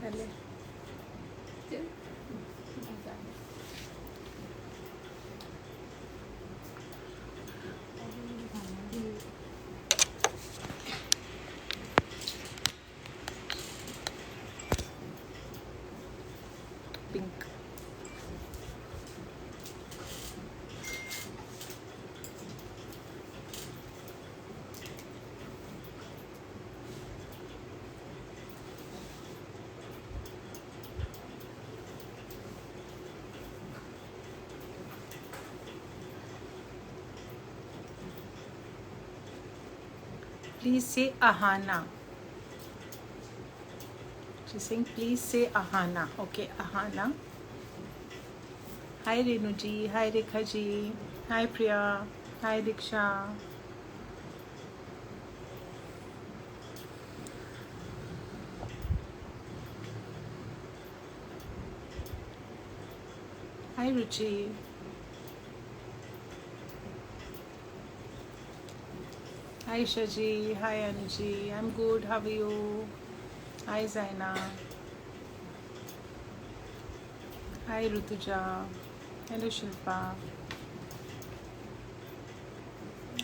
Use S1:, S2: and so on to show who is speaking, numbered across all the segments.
S1: पहले pink. Please say Ahana. She's saying please say Ahana. Okay, Ahana. Hi Renu ji. Hi Rekha ji. Hi Priya. Hi Diksha. Hi Ruchi. Hi Shaji. Hi Anuji. I'm good. How are you? Hi Zaina. Hi Rutuja. Hello Shilpa.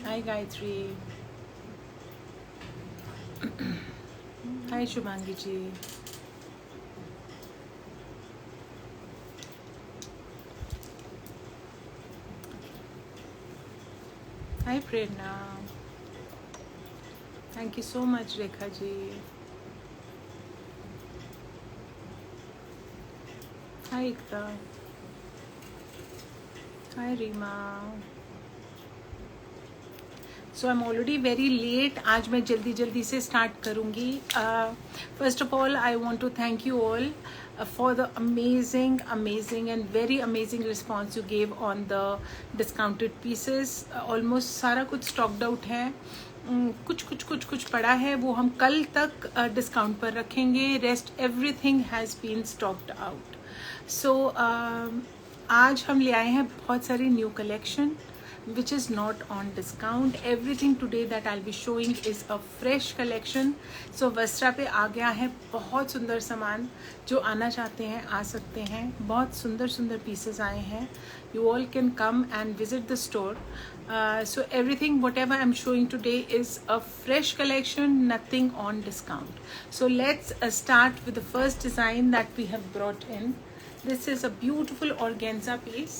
S1: Hi Gayatri. Hi Shubhangi ji. Hi Prerna. Thank you so much Rekha ji. Hi Ikta. Hi Rima. So I'm already very late. आज मैं जल्दी जल्दी से start करूँगी. First of all, I want to thank you all for the amazing and very amazing response you gave on the discounted pieces. Almost सारा कुछ stocked out है. कुछ पड़ा है वो हम कल तक डिस्काउंट पर रखेंगे. Rest everything has been stocked out. So आज हम ले आए हैं बहुत सारी new collection which is not on discount. Everything today that I'll be showing is a fresh collection. So वस्त्रा पे आ गया है बहुत सुंदर सामान. जो आना चाहते हैं आ सकते हैं. बहुत सुंदर सुंदर pieces आए हैं. You all can come and visit the store. So everything whatever I'm showing today is a fresh collection, nothing on discount. So let's start with the first design that we have brought in. This is a beautiful organza piece.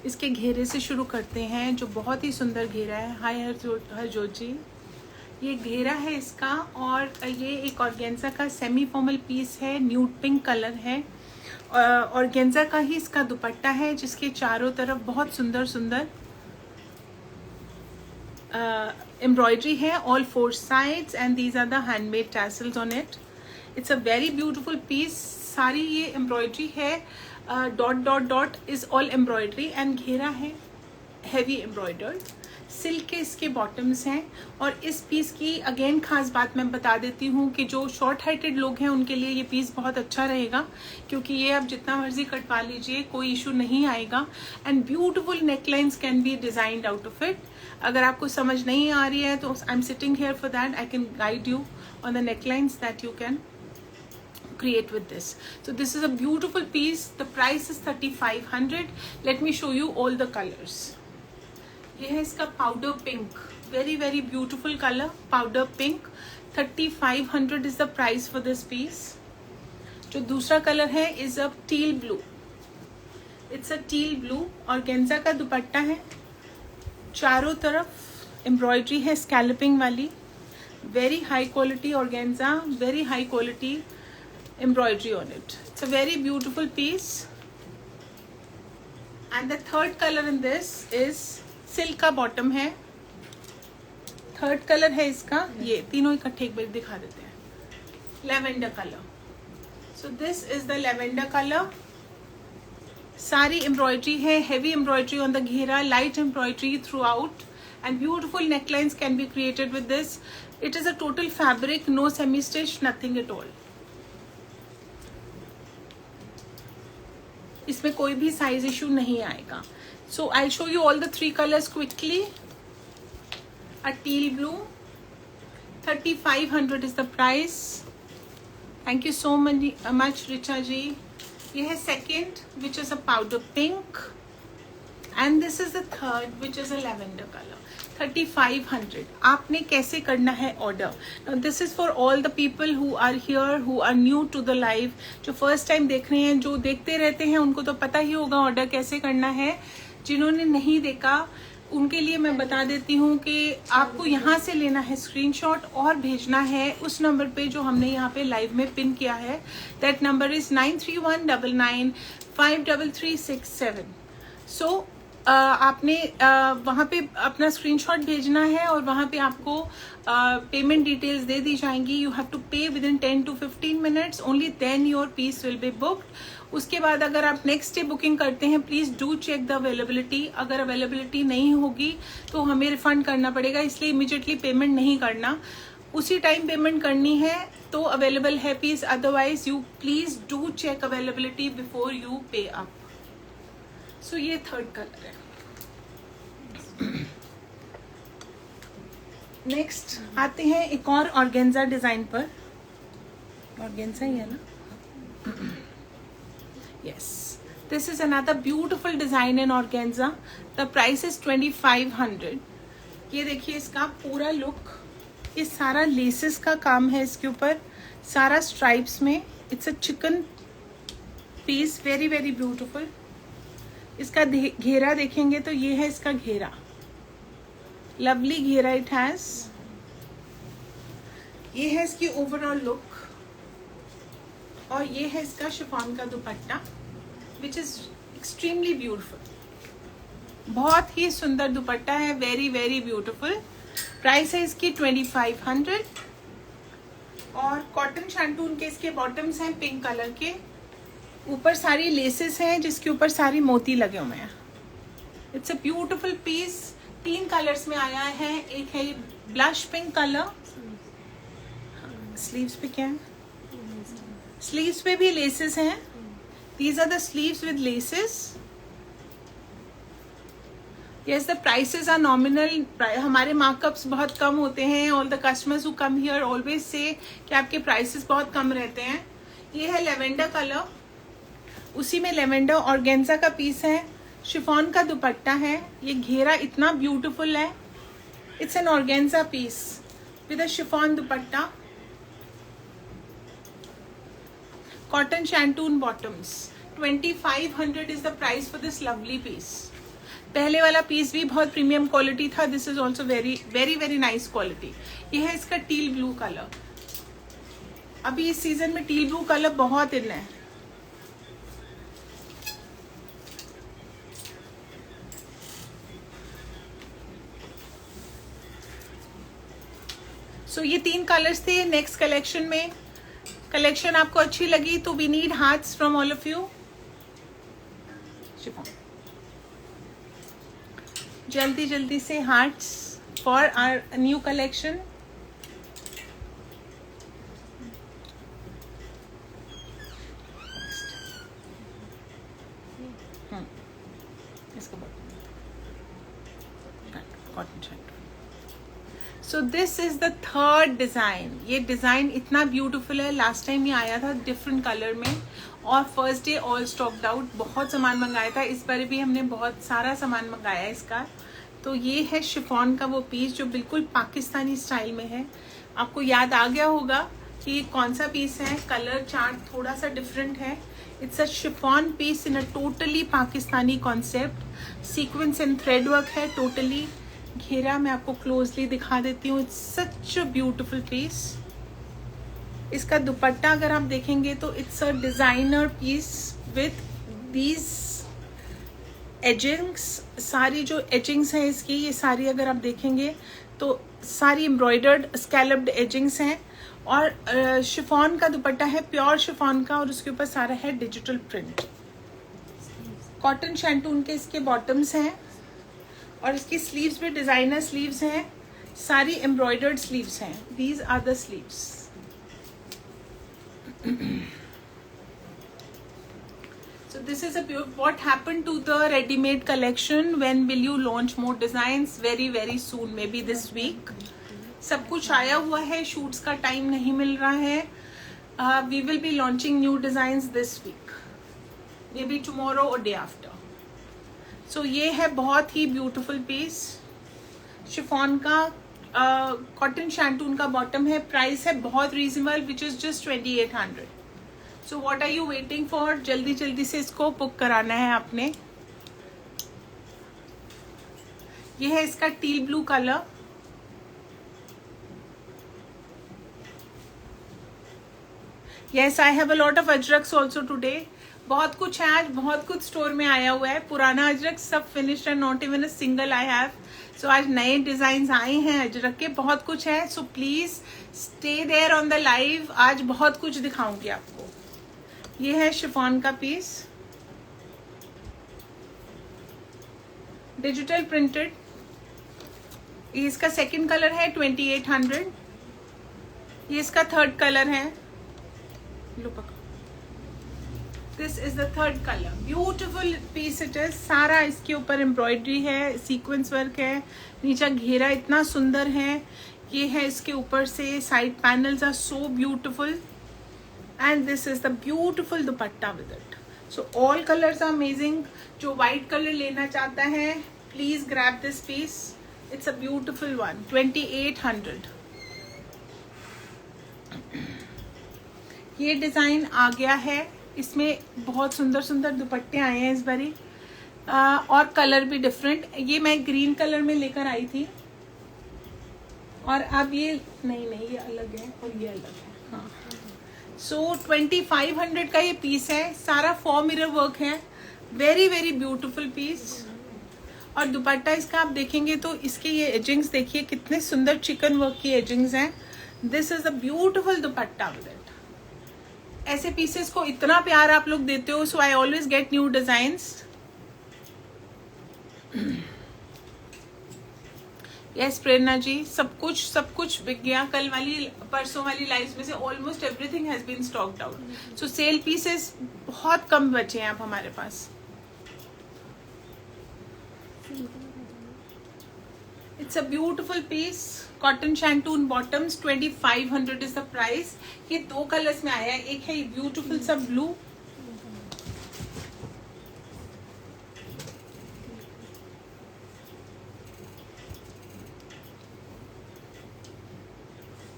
S1: इसके घेरे से शुरू करते हैं जो बहुत ही सुंदर घेरा है. हाय हरजोत जी. ये घेरा है इसका और ये एक ऑर्गेन्जा का सेमी फॉर्मल पीस है. न्यूड पिंक कलर है. ऑर्गेन्जा का ही इसका दुपट्टा है जिसके चारों तरफ बहुत सुंदर सुंदर एम्ब्रॉयडरी है. All 4 sides and these are the handmade tassels on it. It's a very beautiful piece. सारी ये एम्ब्रॉयडरी है. Dot is all embroidery and घेरा है हैवी एम्ब्रॉयडर्ड. सिल्क के इसके बॉटम्स हैं. और इस पीस की अगेन खास बात मैं बता देती हूँ कि जो शॉर्ट हाइटेड लोग हैं उनके लिए ये पीस बहुत अच्छा रहेगा क्योंकि ये आप जितना मर्जी कटवा लीजिए कोई इशू नहीं आएगा. And beautiful necklines can be designed out of it. अगर आपको समझ नहीं आ रही है तो I am sitting here for that. I can guide you on the necklines that you can create with this. So this is a beautiful piece. The price is 3500. Let me show you all the colors. ये है इसका powder pink. Very very beautiful color. Powder pink. 3500 is the price for this piece. जो दूसरा color है is a teal blue. It's a teal blue. organza का दुपट्टा है. चारों तरफ embroidery है scalloping वाली. Very high quality organza. Very high quality embroidery on it. It's a very beautiful piece. And the third color in this is silk का bottom है. Third colour है इसका. ये तीनों इकट्ठे एक बार दिखा देते हैं. Lavender color. So this is the lavender color. सारी embroidery है. Heavy embroidery on the घेरा. Light embroidery throughout. And beautiful necklines can be created with this. It is a total fabric. No semi stitch. Nothing at all. इसमें कोई भी size issue नहीं आएगा. So I show you all the 3 colors quickly. A teal blue. 3500 is the price. Thank you so much Richa ji. ये है second which is a powder pink and this is the third which is a lavender colour. 3500। आपने कैसे करना है order? This is for all the people who are here, who are new to the live. जो first time देख रहे हैं, जो देखते रहते हैं, उनको तो पता ही होगा ऑर्डर कैसे करना है। जिन्होंने नहीं देखा उनके लिए मैं बता देती हूँ कि आपको यहाँ से लेना है स्क्रीनशॉट और भेजना है उस नंबर पे जो हमने यहाँ पे लाइव में पिन किया है। That number is 9319953367। सो आपने वहाँ पे अपना स्क्रीनशॉट भेजना है और वहाँ पे आपको पेमेंट डिटेल्स दे दी जाएंगी। You have to pay within 10 to 15 minutes, only then your piece will be booked. उसके बाद अगर आप नेक्स्ट डे बुकिंग करते हैं, please do check the availability. अगर अवेलेबिलिटी नहीं होगी तो हमें रिफंड करना पड़ेगा, इसलिए इमीडिएटली पेमेंट नहीं करना, उसी टाइम पेमेंट करनी है तो अवेलेबल है piece. Otherwise you please do check availability before you pay up. So ये थर्ड कलर है। नेक्स्ट आते हैं एक और ऑर्गेन्जा डिजाइन पर। ऑर्गेन्जा ही है ना? Yes, this is another beautiful design in organza. The price is 2500। ये देखिए इसका पूरा लुक, ये सारा लेसेस का काम है इसके ऊपर, सारा स्ट्राइप्स में। It's a chikan piece, very very beautiful. इसका घेरा देखेंगे तो ये है इसका घेरा, लवली घेरा इट हैज। ये है इसकी ओवरऑल लुक और ये है इसका शिफॉन का दुपट्टा विच इज एक्सट्रीमली ब्यूटिफुल। बहुत ही सुंदर दुपट्टा है, वेरी वेरी ब्यूटिफुल। प्राइस है इसकी 2500 और कॉटन शैंटून के इसके बॉटम्स हैं पिंक कलर के। ऊपर सारी लेसेस हैं जिसके ऊपर सारी मोती लगे हुए हैं। It's a beautiful piece. 3 colours में आया है। एक है ब्लश पिंक कलर। स्लीव्स पे क्या है? स्लीव्स पे भी लेसेस हैं। These are the sleeves with laces. Yes, the prices are nominal. हमारे मार्कअप्स बहुत कम होते हैं। All the customers who come here always say कि आपके प्राइसेस बहुत कम रहते हैं। ये है लेवेंडर कलर, उसी में लेवेंडर ऑर्गेन्जा का पीस है। शिफॉन का दुपट्टा है। ये घेरा इतना ब्यूटीफुल है। It's an organza piece with a chiffon dupatta. Cotton shantung bottoms. 2500 is the price for this lovely piece. पहले वाला पीस भी बहुत प्रीमियम क्वालिटी था। This is also very very very nice quality. ये है इसका टील ब्लू कलर। अभी इस सीजन में टील ब्लू कलर बहुत इन है। सो ये 3 कलर्स थे नेक्स्ट कलेक्शन में। कलेक्शन आपको अच्छी लगी तो we need hearts from all of you. जल्दी जल्दी से hearts for our new collection. So this is the third design. ये डिजाइन इतना ब्यूटीफुल है। लास्ट टाइम ये आया था डिफरेंट कलर में और first day all stocked out. बहुत सामान मंगाया था, इस बार भी हमने बहुत सारा सामान मंगाया है इसका। तो ये है शिफॉन का वो पीस जो बिल्कुल पाकिस्तानी स्टाइल में है। आपको याद आ गया होगा कि ये कौन सा पीस है। कलर चार्ट थोड़ा सा डिफरेंट है। It's a chiffon piece in a totally Pakistani concept. Sequence and thread work है टोटली। घेरा मैं आपको क्लोजली दिखा देती हूँ। It's such a beautiful piece. इसका दुपट्टा अगर आप देखेंगे तो it's a designer piece with these edgings. सारी जो एजिंग्स हैं इसकी, ये सारी अगर आप देखेंगे तो सारी एम्ब्रॉयडर्ड स्कैलप्ड एजिंग्स हैं और शिफॉन का दुपट्टा है, प्योर शिफॉन का, और उसके ऊपर सारा है डिजिटल प्रिंट। कॉटन शैंटून के इसके बॉटम्स हैं और इसकी स्लीव्स भी डिजाइनर स्लीव्स हैं। सारी एम्ब्रॉयडर्ड स्लीव्स हैं। These are the sleeves. So this is what happened to the ready-made collection. When will you launch more designs? Very very soon, maybe this week. सब कुछ आया हुआ है, शूट्स का टाइम नहीं मिल रहा है। We will be launching new designs this week, maybe tomorrow or day after. So ये है बहुत ही ब्यूटीफुल पीस, शिफॉन का कॉटन शैंटून का बॉटम है, प्राइस है बहुत reasonable which is just 2800. So what are you waiting for? जल्दी जल्दी से इसको बुक कराना है आपने. ये है इसका teal blue colour. Yes, I have a lot of ajraks also today. बहुत कुछ है आज, बहुत कुछ स्टोर में आया हुआ है. पुराना अजरक सब फिनिश्ड है, not even a single I have. सो आज नए डिजाइन आए हैं अजरक के, बहुत कुछ है. So please stay there on the live. आज बहुत कुछ दिखाऊंगी आपको. ये है शिफॉन का पीस, डिजिटल प्रिंटेड. ये इसका सेकंड कलर है 2800. ये इसका थर्ड कलर है. लो पकड़ो. This is the third colour. Beautiful piece it is. सारा इसके ऊपर एम्ब्रॉयडरी है, सीक्वेंस वर्क है, नीचे घेरा इतना सुंदर है. ये है इसके ऊपर से side panels are so beautiful and this is the beautiful dupatta with it. So all colours are amazing. जो व्हाइट कलर लेना चाहता है please grab this piece. It's a beautiful one. 2800. ये डिजाइन आ गया है. इसमें बहुत सुंदर सुंदर दुपट्टे आए हैं इस बारी, और कलर भी डिफरेंट. ये मैं ग्रीन कलर में लेकर आई थी और अब ये नहीं ये अलग है और ये अलग है. हाँ, सो 2500 का ये पीस है. सारा 4 मिरर वर्क है. Very very beautiful piece. और दुपट्टा इसका आप देखेंगे तो इसके ये एजिंग्स देखिए कितने सुंदर चिकन वर्क की एजिंग्स हैं. This is a beautiful dupatta with it. ऐसे पीसेस को इतना प्यार आप लोग देते हो, so I always get new designs. Yes Prerna ji, सब कुछ बिक गया. कल वाली परसों वाली लाइव्स में से almost everything has been stocked out. So sale pieces बहुत कम बचे हैं अब हमारे पास. It's a beautiful piece. Cotton shantung bottoms. 2500 is the price. ये 2 कलर्स में आया है. एक है ये ब्यूटिफुल सा blue,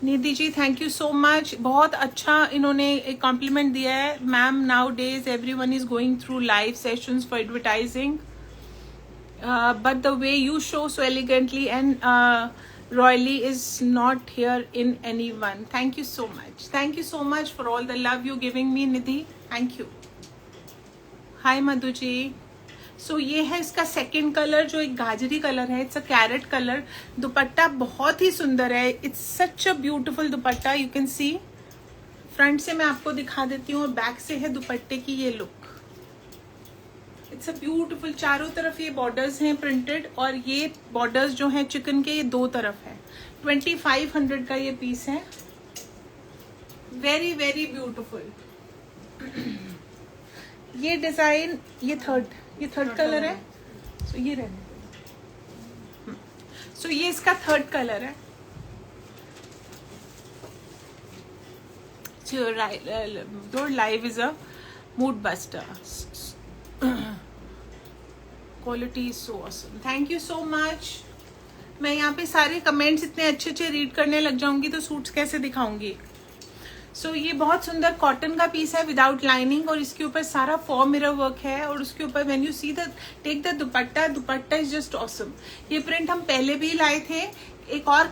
S1: Nidhi ji thank you so much. बहुत अच्छा इन्होंने एक कॉम्प्लीमेंट दिया है. Ma'am, nowadays everyone is going through live sessions for advertising, but the way you show so elegantly and royally is not here in anyone. Thank you so much. Thank you so much for all the love you're giving me, Nidhi. Thank you. Hi Madhu ji. So ये है इसका second colour जो एक गाजरी colour है. It's a carrot colour. Dupatta बहुत ही सुंदर है. It's such a beautiful dupatta. You can see. Front से मैं आपको दिखा देती हूँ और बैक से है दुपट्टे की ये लुक. It's a beautiful. चारों तरफ ये बॉर्डर्स हैं प्रिंटेड, और ये बॉर्डर्स जो हैं चिकन के, ये 2 तरफ है. 2500 का ये पीस है. Very very beautiful. ये डिजाइन, ये थर्ड कलर है. सो ये रहने. सो ये इसका थर्ड कलर है. Your live is a mood buster. Quality is so awesome. Thank you so much. मैं यहाँ पे सारे कमेंट्स इतने अच्छे अच्छे रीड करने लग जाऊंगी तो सूट्स कैसे दिखाऊंगी. सो ये बहुत सुंदर कॉटन का पीस है विदाउट लाइनिंग, और इसके ऊपर सारा 4 मिरर वर्क है. और उसके ऊपर when you see the take the dupatta is just awesome. ये प्रिंट हम पहले भी लाए थे एक और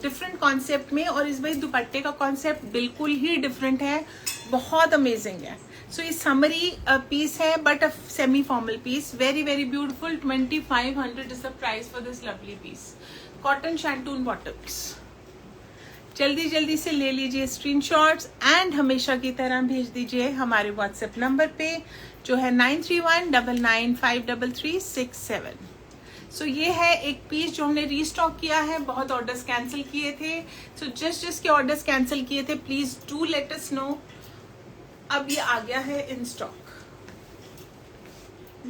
S1: डिफरेंट कॉन्सेप्ट में, और इस बार दुपट्टे का कॉन्सेप्ट बिल्कुल ही डिफरेंट है. बहुत अमेजिंग है. सो ये समरी पीस है but a semi formal piece. Very very beautiful. 2500 is the price for this lovely piece. Cotton shantung bottoms. जल्दी जल्दी से ले लीजिए स्क्रीनशॉट्स एंड हमेशा की तरह भेज दीजिए हमारे व्हाट्सएप नंबर पे जो है 9319953367. सो ये है एक पीस जो हमने रीस्टॉक किया है. बहुत ऑर्डर्स कैंसिल किए थे. सो जिसके ऑर्डर्स कैंसिल किए थे please do let us know. अब ये आ गया है in stock.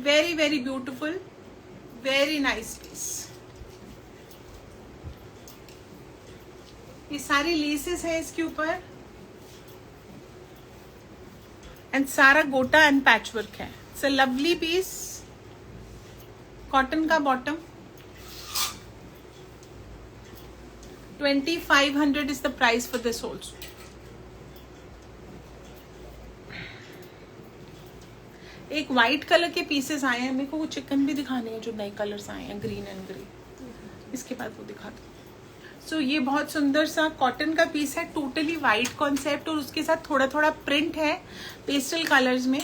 S1: Very very beautiful. Very nice piece. ये सारी लेसेस है इसके ऊपर. एंड सारा गोटा एंड पैच वर्क है. It's a lovely piece. Cotton का bottom. 2500 is the price for this also. एक व्हाइट कलर के पीसेस आए हैं. मेरे को वो चिकन भी दिखाने हैं जो नए कलर्स आए हैं, ग्रीन एंड ग्रे. इसके बाद वो दिखा दो. सो ये बहुत सुंदर सा कॉटन का पीस है, टोटली व्हाइट कॉन्सेप्ट, और उसके साथ थोड़ा थोड़ा प्रिंट है पेस्टल कलर्स में.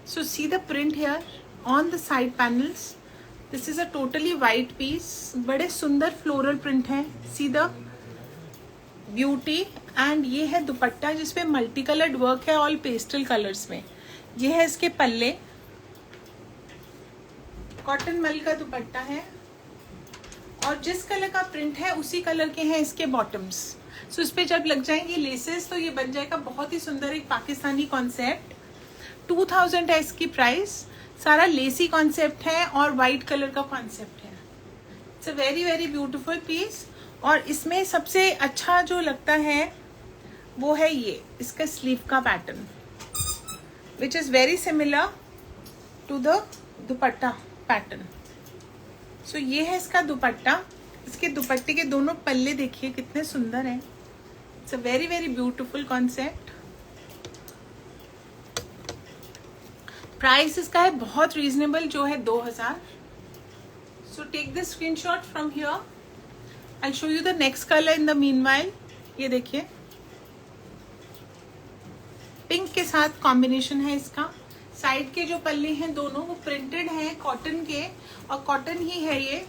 S1: So see the print here on the side panels. This is a totally white piece. बड़े सुंदर फ्लोरल प्रिंट है. See the beauty. एंड ये है दुपट्टा जिसपे मल्टी कलर्ड वर्क है, ऑल पेस्टल कलर्स में. ये है इसके पल्ले. कॉटन मल का दुपट्टा है, और जिस कलर का प्रिंट है उसी कलर के हैं इसके बॉटम्स. सो इस पे जब लग जाएंगी लेसेस तो ये बन जाएगा बहुत ही सुंदर एक पाकिस्तानी कॉन्सेप्ट. 2000 है इसकी प्राइस. सारा लेसी कॉन्सेप्ट है और व्हाइट कलर का कॉन्सेप्ट है. It's a very very beautiful piece. और इसमें सबसे अच्छा जो लगता है वो है ये इसका स्लीव का pattern, which is very similar to the dupatta pattern. So ये है इसका दुपट्टा. इसके दुपट्टे के दोनों पल्ले देखिए कितने सुंदर हैं. It's a very very beautiful concept. Price इसका है बहुत रीजनेबल जो है 2000. So take the screenshot from here. I show you the next colour in the meanwhile. ये देखिए पिंक के साथ कॉम्बिनेशन है इसका. साइड के जो पल्ले हैं दोनों वो प्रिंटेड हैं कॉटन के, और कॉटन ही है ये.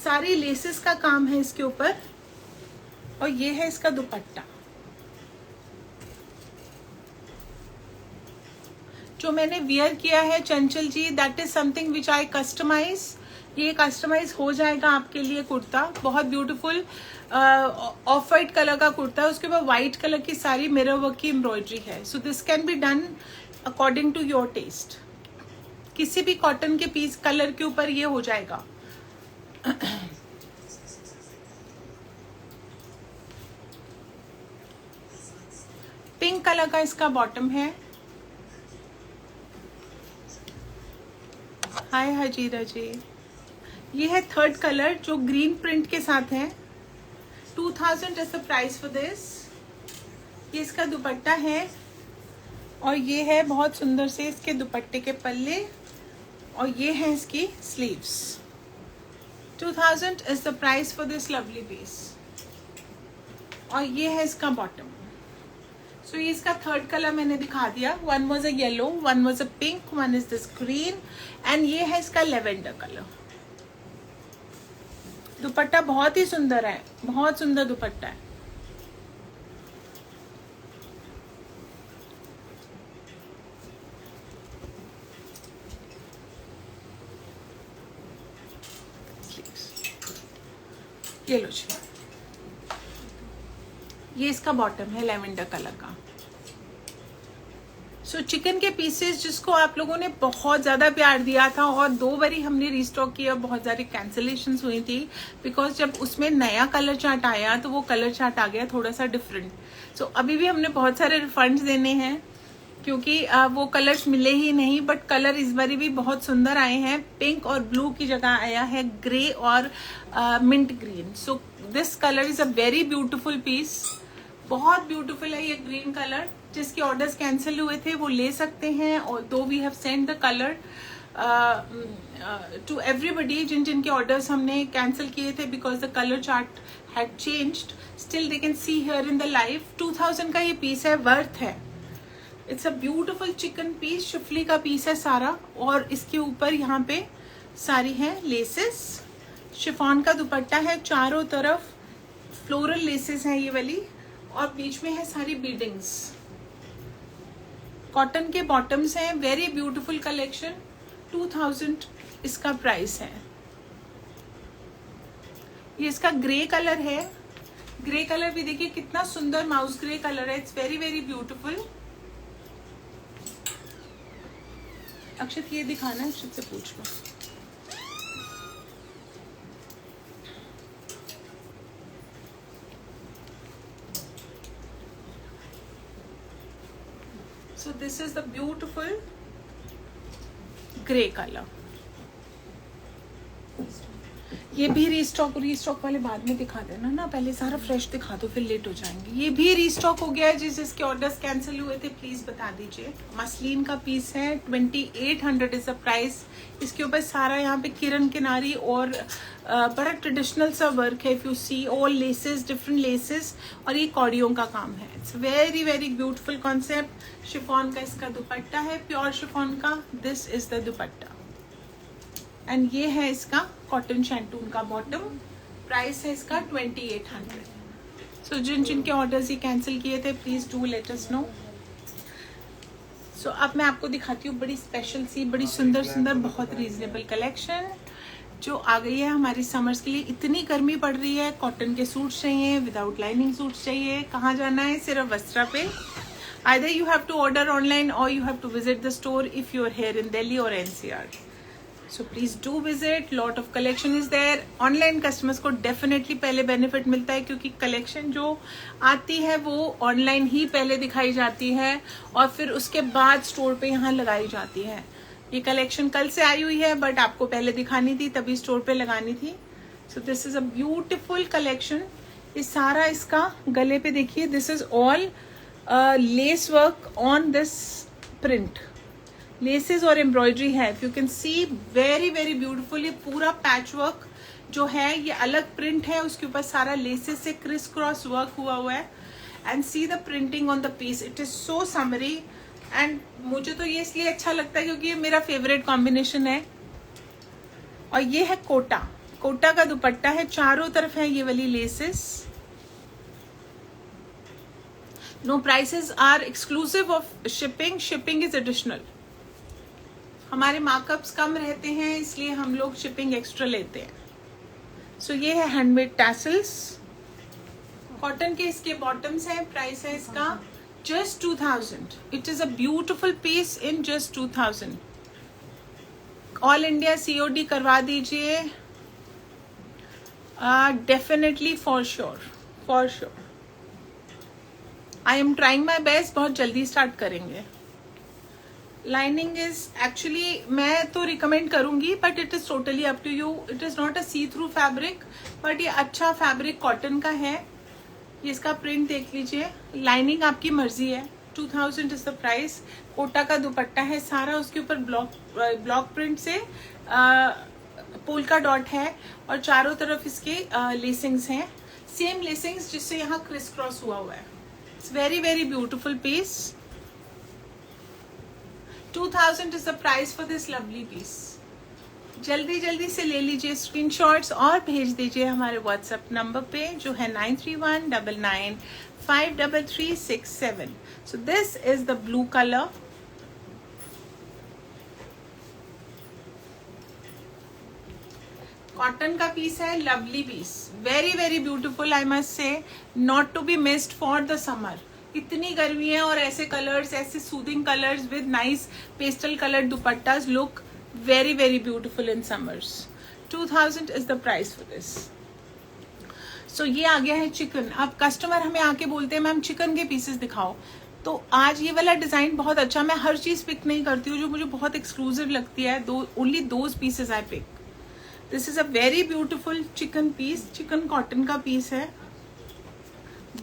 S1: सारी लेसेस का काम है इसके ऊपर. और ये है इसका दुपट्टा जो मैंने वियर किया है Chanchal ji. That is something which I customise. ये कस्टमाइज हो जाएगा आपके लिए कुर्ता. बहुत ब्यूटीफुल ऑफ वाइट कलर का कुर्ता है. उसके बाद व्हाइट कलर की सारी मिरर वर्क की एम्ब्रॉयडरी है. So this can be done according to your taste. किसी भी कॉटन के पीस कलर के ऊपर ये हो जाएगा. पिंक कलर का इसका बॉटम है. हाय हजीरा जी. ये है थर्ड कलर जो ग्रीन प्रिंट के साथ है. 2000 is the price for this. ये इसका दुपट्टा है, और ये है बहुत सुंदर से इसके दुपट्टे के पल्ले, और ये है इसकी sleeves. 2000 is the price for this lovely piece. और ये है इसका बॉटम. सो ये इसका थर्ड कलर मैंने दिखा दिया. One was a yellow, one was a pink, one is this green, and ये है इसका लेवेंडर कलर. दुपट्टा बहुत ही सुंदर है, बहुत सुंदर दुपट्टा है. ये लो जी. ये इसका बॉटम है लेवेंडर कलर का. सो चिकन के पीसेस जिसको आप लोगों ने बहुत ज्यादा प्यार दिया था, और 2 बारी हमने रीस्टॉक किया, बहुत सारी कैंसिलेशंस हुई थी बिकॉज जब उसमें नया कलर चार्ट आया तो वो कलर चार्ट आ गया थोड़ा सा डिफरेंट. सो अभी भी हमने बहुत सारे रिफंड्स देने हैं क्योंकि वो कलर्स मिले ही नहीं. बट कलर इस बारी भी बहुत सुंदर आए हैं. पिंक और ब्लू की जगह आया है ग्रे और mint green. So this colour is a very beautiful piece. बहुत ब्यूटीफुल है ये ग्रीन कलर. जिसके ऑर्डर्स कैंसिल हुए थे वो ले सकते हैं, और दो we have send the colour to everybody. जिन जिनके ऑर्डर्स हमने कैंसिल किए थे because the colour chart had changed, still they can see here in the live. 2000 का ये पीस है, वर्थ है. It's a beautiful chicken piece. Schiffli का पीस है सारा, और इसके ऊपर यहाँ पे सारी हैं लेसेस. शिफॉन का दुपट्टा है, चारों तरफ फ्लोरल लेसेस हैं ये वाली, और बीच में है सारी बीडिंग्स. कॉटन के बॉटम्स हैं. Very beautiful collection. 2000 इसका प्राइस है. ये इसका ग्रे कलर है. ग्रे कलर भी देखिए कितना सुंदर माउस ग्रे कलर है. It's very very beautiful. Akshat ये दिखाना है, अक्षत से पूछ लो. So this is the beautiful grey colour. ये भी रीस्टॉक वाले बाद में दिखा देना ना, पहले सारा फ्रेश दिखा दो, फिर लेट हो जाएंगे. ये भी रीस्टॉक हो गया है. जिसके ऑर्डर्स कैंसिल हुए थे प्लीज बता दीजिए. मसलिन का पीस है, 2800 इज द प्राइस. इसके ऊपर सारा यहाँ पे किरण किनारी और बड़ा ट्रेडिशनल सा वर्क है. If you see all laces, different laces, और ये कॉडियों का काम है. It's very very beautiful concept. Chiffon का इसका दुपट्टा है, प्योर शिफॉन का. This is the dupatta and ये है इसका कॉटन शैंटून का बॉटम. प्राइस है इसका 2800. सो जिनके ऑर्डर्स ये कैंसिल किए थे please do let us know. So अब मैं आपको दिखाती हूँ बड़ी स्पेशल सी, बड़ी सुंदर बहुत रीजनेबल कलेक्शन जो आ गई है हमारी समर्स के लिए. इतनी गर्मी पड़ रही है, कॉटन के सूट चाहिए, विदाउट लाइनिंग सूट चाहिए. कहाँ जाना है? सिर्फ वस्त्रा पे. Either you have to order online or you have to visit the store if you are here in Delhi or NCR. So please do visit. Lot of collection is there. Online customers को definitely पहले benefit मिलता है क्योंकि collection जो आती है वो online ही पहले दिखाई जाती है और फिर उसके बाद store पे यहाँ लगाई जाती है. ये collection कल से आई हुई है but आपको पहले दिखानी थी, तभी store पे लगानी थी. So this is a beautiful collection. ये सारा इसका गले पे देखिए. This is all lace work on this print. Laces और एम्ब्रॉयडरी है. You can C very very beautiful. ये पूरा पैच वर्क जो है ये अलग प्रिंट है, उसके ऊपर सारा लेसेस से क्रिस क्रॉस वर्क हुआ है. And see the printing on the piece. It is so summery and मुझे तो ये इसलिए अच्छा लगता है क्योंकि ये मेरा फेवरेट कॉम्बिनेशन है. और ये है कोटा का दुपट्टा है. चारों तरफ है ये वाली laces. No prices are exclusive of shipping. Shipping is additional. हमारे मार्कअप्स कम रहते हैं इसलिए हम लोग शिपिंग एक्स्ट्रा लेते हैं. सो ये है हैंडमेड टैसल्स. कॉटन के इसके बॉटम्स हैं. प्राइस है इसका just 2000. It is a beautiful piece in just 2000. All India COD करवा दीजिए. Definitely for sure. I am trying my best. बहुत जल्दी स्टार्ट करेंगे. लाइनिंग इज एक्चुअली मैं तो रिकमेंड करूंगी but it is totally up to you. It is not a see through fabric but ये अच्छा फैब्रिक कॉटन का है. ये इसका प्रिंट देख लीजिए. लाइनिंग आपकी मर्जी है. 2000 इज द प्राइस. कोटा का दुपट्टा है सारा. उसके ऊपर ब्लॉक प्रिंट से पोल्का डॉट है और चारों तरफ इसके लेसिंग्स हैं. सेम लेसिंग्स जिससे यहाँ क्रिस क्रॉस हुआ है. It's very very beautiful piece. 2000 is the price for this lovely piece. जल्दी से ले लीजिए स्क्रीनशॉट्स और भेज दीजिए हमारे व्हाट्सएप नंबर पे जो है 9319953367. So this is the blue color. Cotton का पीस है. Lovely piece. Very very beautiful. I must say not to be missed for the summer. इतनी गर्मी है और ऐसे कलर्स, ऐसे soothing colours with nice pastel coloured dupattas look very very beautiful in summers. 2000 is the price for this. So ये आ गया है चिकन. अब कस्टमर हमें आके बोलते हैं मैम चिकन के पीसेस दिखाओ. तो आज ये वाला डिजाइन बहुत अच्छा. मैं हर चीज पिक नहीं करती हूँ जो मुझे बहुत एक्सक्लूसिव लगती है. Only those pieces I pick. This is a very beautiful chikan piece. Chikan cotton का पीस है.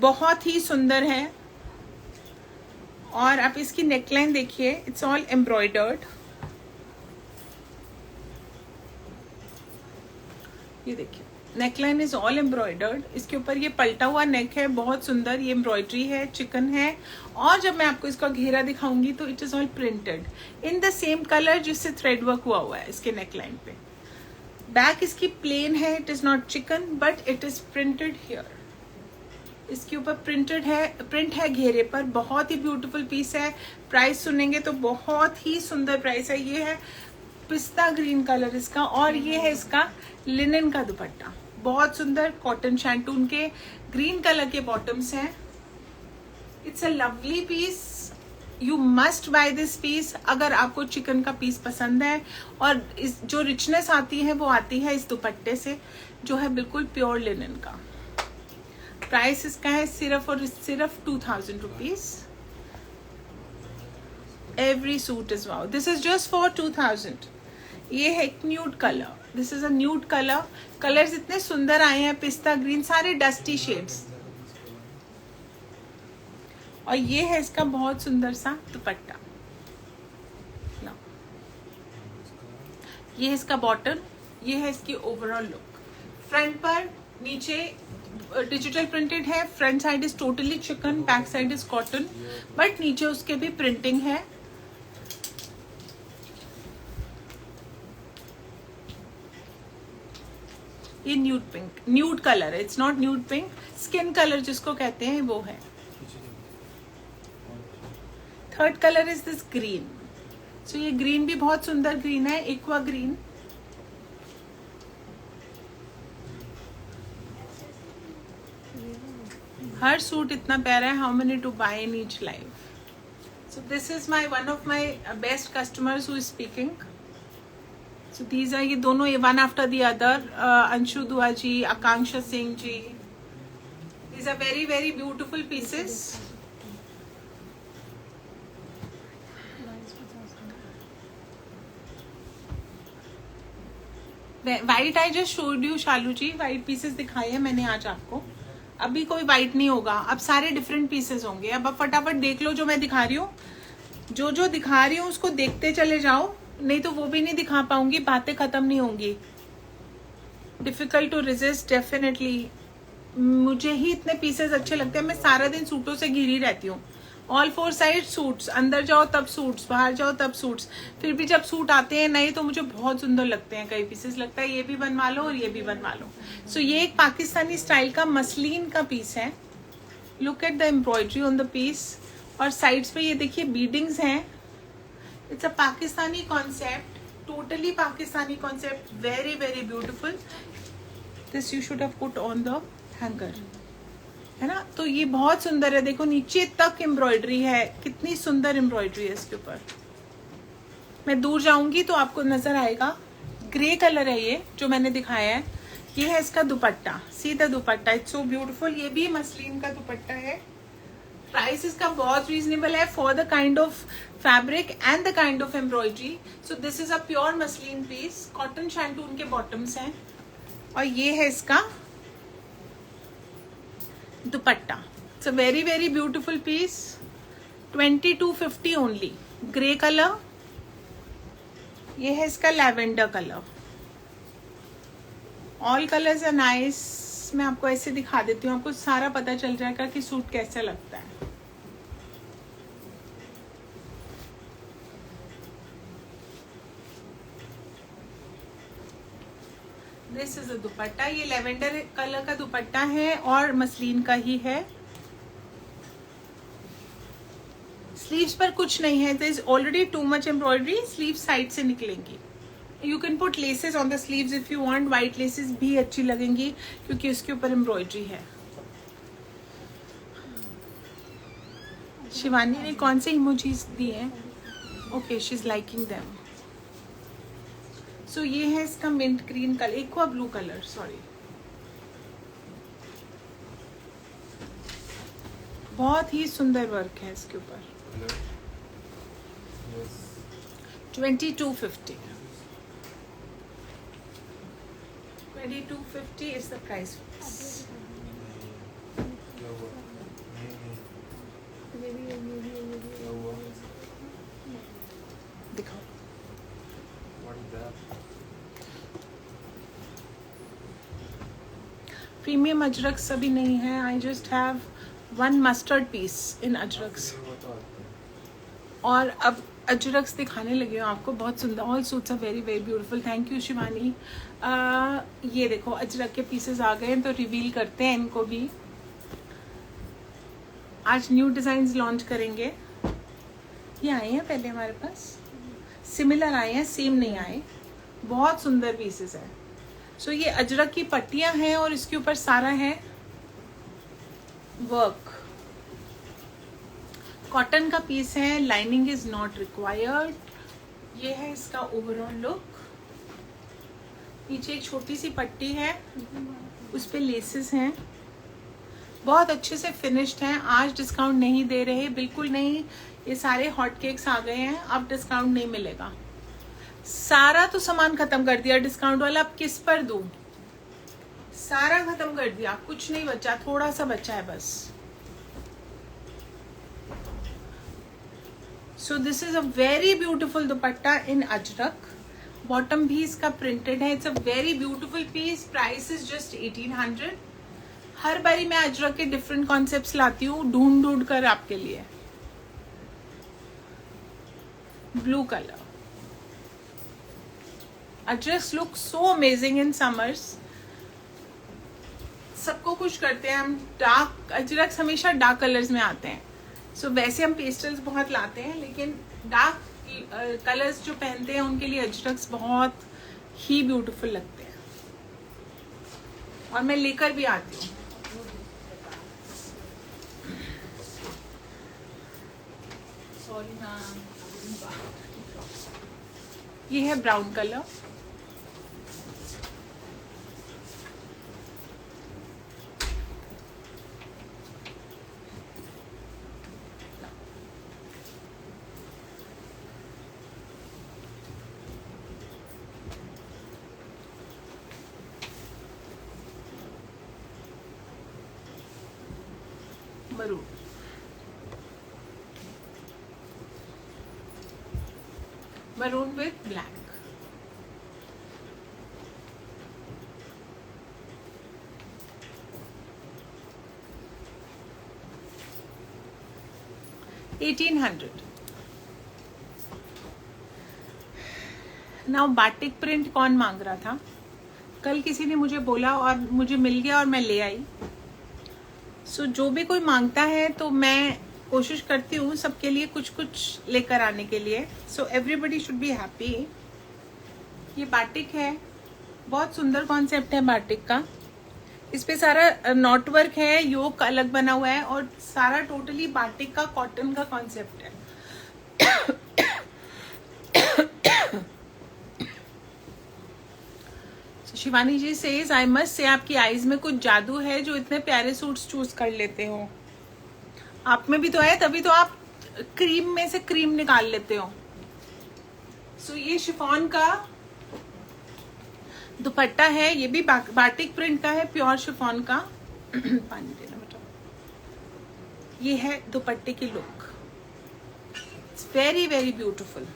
S1: बहुत ही सुंदर है. और आप इसकी नेकलाइन देखिए. It's all embroidered. ये देखिए नेकलाइन इज ऑल एम्ब्रॉयडर्ड. इसके ऊपर ये पलटा हुआ नेक है. बहुत सुंदर. ये एम्ब्रॉयडरी है. चिकन है. और जब मैं आपको इसका घेरा दिखाऊंगी तो it is all printed in the same colour जिससे थ्रेड वर्क हुआ है इसके नेकलाइन पे. बैक इसकी प्लेन है. It is not chicken but it is printed here. इसके ऊपर प्रिंट है घेरे पर. बहुत ही ब्यूटीफुल पीस है. प्राइस सुनेंगे तो बहुत ही सुंदर प्राइस है. ये है पिस्ता ग्रीन कलर इसका और ये है इसका लिनन का दुपट्टा. बहुत सुंदर कॉटन शैंटून के ग्रीन कलर के बॉटम्स हैं. It's a lovely piece. You must buy this piece अगर आपको चिकन का पीस पसंद है. और इस जो रिचनेस आती है वो आती है इस दुपट्टे से जो है बिल्कुल प्योर लिनन का. प्राइस इसका है सिर्फ और सिर्फ 2000 rupees. Every suit is wow. This is just for 2000. ये है एक nude colour. This is a nude colour. Colours इतने सुंदर आए हैं, पिस्ता ग्रीन, सारे डस्टी शेड्स. और ये है इसका बहुत सुंदर सा दुपट्टा. ये है इसका बॉटम. ये है इसकी ओवरऑल लुक. फ्रंट पर नीचे डिजिटल प्रिंटेड है. Front side is totally chikan, back side is cotton, but नीचे उसके भी प्रिंटिंग है. ये न्यूड पिंक, न्यूड कलर है. It's not nude pink, skin colour जिसको कहते हैं वो है. Third colour is this green. So ये ग्रीन भी बहुत सुंदर ग्रीन है, एक्वा ग्रीन. हर सूट इतना प्यारा है. How many to buy in each life. So this is my one of my best customers who is speaking. So these are, ये दोनों one after the other. Anshu Dua ji, Akanksha Singh ji. These are very very beautiful pieces. White I just showed you Shalu ji. White pieces दिखाए हैं मैंने आज आपको. अभी कोई white नहीं होगा, अब सारे डिफरेंट पीसेस होंगे. अब आप फटाफट देख लो जो मैं दिखा रही हूँ. जो जो दिखा रही हूँ उसको देखते चले जाओ, नहीं तो वो भी नहीं दिखा पाऊंगी, बातें खत्म नहीं होंगी. Difficult to resist definitely. मुझे ही इतने पीसेस अच्छे लगते हैं. मैं सारा दिन सूटों से घिरी रहती हूँ. All 4 side suits. अंदर जाओ तब सूट्स, बाहर जाओ तब सूट्स. फिर भी जब सूट आते हैं नए तो मुझे बहुत सुंदर लगते हैं. कई पीसेस लगता है ये भी बनवा लो और ये भी बनवा लो. सो ये एक पाकिस्तानी स्टाइल का मसलिन का पीस है. Look at the embroidery on the piece. और साइड्स पे ये देखिए बीडिंग्स हैं. It's a Pakistani concept, totally Pakistani concept. Very very beautiful. This you should have put on the hanger, है ना. तो ये बहुत सुंदर है. देखो नीचे तक एम्ब्रॉयडरी है. कितनी सुंदर एम्ब्रॉयडरी है इसके ऊपर. मैं दूर जाऊंगी तो आपको नजर आएगा. ग्रे कलर है ये जो मैंने दिखाया है. ये है इसका दुपट्टा. See the dupatta, it's so beautiful. ये भी मसलिन का दुपट्टा है. प्राइस इसका बहुत रीजनेबल है for the kind of fabric and the kind of embroidery. So this is a pure muslin piece. Cotton shantung के बॉटम्स हैं. और ये है इसका dupatta. It's a very very beautiful piece. 2250 only. Grey colour. ये है इसका lavender colour. All colours are nice. मैं आपको ऐसे दिखा देती हूँ, आपको सारा पता चल जाएगा कि सूट कैसा लगता है. दिस इज अ दुपट्टा. ये लेवेंडर कलर का दुपट्टा है और मसलिन का ही है. स्लीव्स पर कुछ नहीं है. There is already too much embroidery. Sleeve side से निकलेंगी. You can put laces on the sleeves if you want. White laces भी अच्छी लगेंगी क्योंकि उसके ऊपर एम्ब्रॉयडरी है. शिवानी ने कौन से इमोजीज दिए हैं? Okay, she is liking them. So ये है इसका mint green colour, aqua blue colour, sorry. बहुत ही सुंदर वर्क है इसके ऊपर. 2250. 2250 is the price for this. दिखाओ. प्रीमियम अजरक्स अभी नहीं है. I just have one mustard piece in ajraks. और अब अजरक्स दिखाने लगी हूँ आपको. बहुत सुंदर. All suits are very very beautiful. Thank you Shivani. ये देखो अजरक के पीसेस आ गए हैं तो रिवील करते हैं इनको भी. आज न्यू डिजाइन्स लॉन्च करेंगे. ये आए हैं पहले हमारे पास. सिमिलर आए हैं, सेम नहीं आए. बहुत सुंदर पीसेस है. सो ये अजरक की पट्टियां हैं और इसके ऊपर सारा है वर्क. कॉटन का पीस है. Lining is not required. ये है इसका ओवरऑल लुक. नीचे एक छोटी सी पट्टी है, उस पे लेसेस हैं. बहुत अच्छे से फिनिश्ड हैं. आज डिस्काउंट नहीं दे रहे, बिल्कुल नहीं. ये सारे हॉट केक्स आ गए हैं, अब डिस्काउंट नहीं मिलेगा। सारा तो सामान खत्म कर दिया डिस्काउंट वाला, अब किस पर दूं? सारा खत्म कर दिया, कुछ नहीं बचा, थोड़ा सा बचा है बस। So this is a very beautiful dupatta in Ajrak. Bottom भी इसका प्रिंटेड है। It's a very beautiful piece. Price is just 1800। हर बारी मैं अजरक के डिफरेंट कॉन्सेप्ट्स लाती हूँ ढूंढ ढूंढ कर आपके लिए। Blue colour. Ajrak look so amazing in summers. सबको खुश करते हैं हम। डार्क अजरक हमेशा डार्क कलर्स में आते हैं। सो वैसे हम पेस्टल्स बहुत लाते हैं, लेकिन डार्क कलर्स जो पहनते हैं उनके लिए अजरक्स बहुत ही ब्यूटीफुल लगते हैं। और मैं लेकर भी आती हूँ। Sorry ma'am. ये है brown colour. Maroon. Maroon with black. $1800। Now batik print कौन मांग रहा था? कल किसी ने मुझे बोला और मुझे मिल गया और मैं ले आई। सो जो भी कोई मांगता है तो मैं कोशिश करती हूँ सबके लिए कुछ कुछ लेकर आने के लिए। So everybody should be happy. ये बाटिक है, बहुत सुंदर कॉन्सेप्ट है बाटिक का। इस पे सारा नॉट वर्क है, योक अलग बना हुआ है और सारा टोटली बाटिक का कॉटन का कॉन्सेप्ट है। Shivani ji says I must से आपकी आईज में कुछ जादू है जो इतने प्यारे सूट्स चूज कर लेते हो। आप में भी तो है, तभी तो आप क्रीम में से क्रीम निकाल लेते हो। सो ये शिफॉन का दुपट्टा है, ये भी बाटिक प्रिंट का है, प्योर शिफॉन का। पानी देना बेटा। ये है दुपट्टे की look. It's very very beautiful.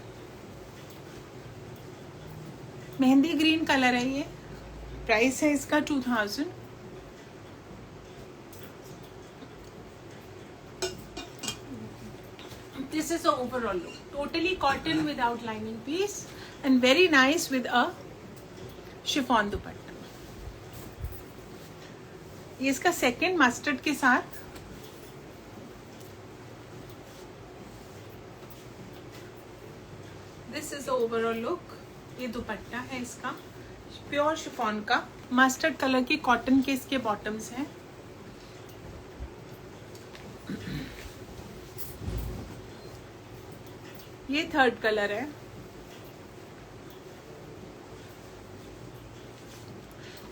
S1: Mehndi green colour है ये। प्राइस है इसका 2000। This is the overall look. Totally cotton without lining piece and very nice with a chiffon दुपट्टा। ये इसका सेकेंड मस्टर्ड के साथ। This is the overall look. ये दुपट्टा है इसका प्योर शिफॉन का। मस्टर्ड कलर की कॉटन के इसके बॉटम्स हैं। ये थर्ड कलर है।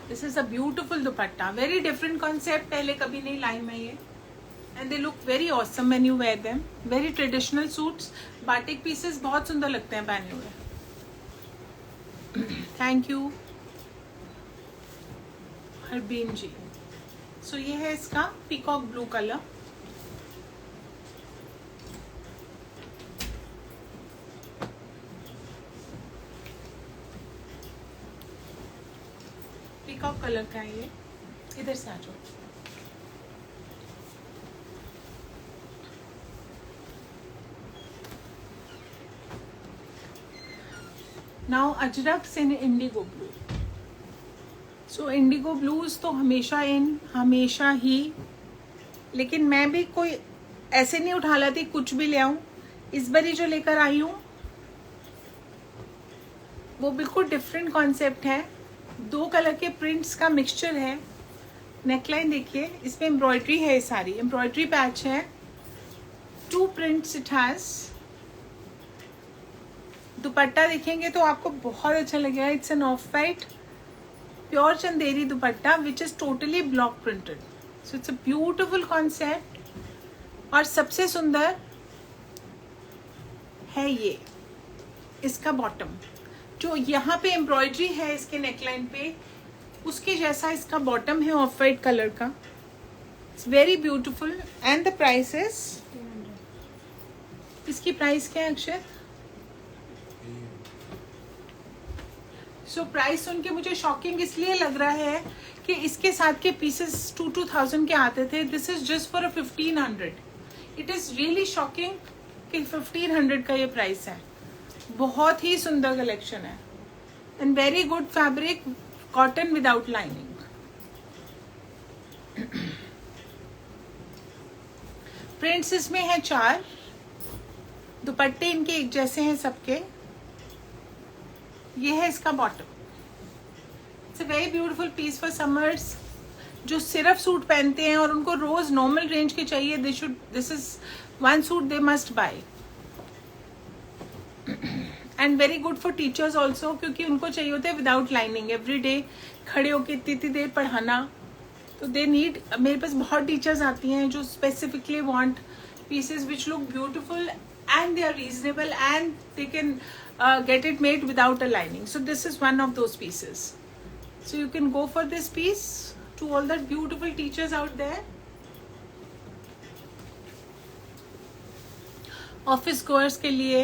S1: This is a beautiful dupatta. Very different concept, पहले कभी नहीं लाई मैं ये। And they look very awesome when you wear them. Very traditional suits. Batik pieces बहुत सुंदर लगते हैं पहने हुए। थैंक यू हरबीन जी। सो ये है इसका peacock blue colour. Peacock colour का है ये। इधर से आ जाओ। नाउ अजरक्स इन इंडिगो ब्लू। सो इंडिगो ब्लूज तो हमेशा ही, लेकिन मैं भी कोई ऐसे नहीं उठा लाती कुछ भी ले आऊं। इस बारी जो लेकर आई हूं वो बिल्कुल डिफरेंट कॉन्सेप्ट है। 2 कलर के प्रिंट्स का मिक्सचर है। नेकलाइन देखिए, इसमें एम्ब्रॉयडरी है, सारी एम्ब्रॉयडरी पैच है। 2 प्रिंट्स इट हैज। दुपट्टा देखेंगे तो आपको बहुत अच्छा लगेगा। It's an of white pure Chanderi dupatta which is totally block printed. So it's a beautiful concept. और सबसे सुंदर है ये इसका बॉटम, जो यहाँ पे एम्ब्रॉयडरी है इसके नेकलाइन पे, उसके जैसा इसका बॉटम है ऑफ वाइट कलर का. It's very beautiful and the price is, इसकी प्राइस क्या है अक्षय? सो प्राइस सुन के मुझे शॉकिंग इसलिए लग रहा है कि इसके साथ के पीसेस 2,000 के आते थे. This is just for 1,500. It is really shocking कि 1,500 का ये प्राइस है. बहुत ही सुंदर कलेक्शन है and very good fabric, cotton without lining. Prints इसमें है 4. दुपट्टे इनके एक जैसे हैं सबके. ये है इसका bottom. It's a very beautiful piece for summers. जो सिर्फ सूट पहनते हैं और उनको रोज नॉर्मल रेंज के चाहिए, this is one suit they must buy. And very good for teachers also, क्योंकि उनको चाहिए होता है विदाउट लाइनिंग. एवरी डे खड़े होके इतनी देर पढ़ाना, तो दे नीड. मेरे पास बहुत टीचर्स आती हैं जो specifically want pieces which look beautiful and they are reasonable and they can get it made without a lining. So this is one of those pieces. So you can go for this piece to all the beautiful teachers out there. Office goers के लिए,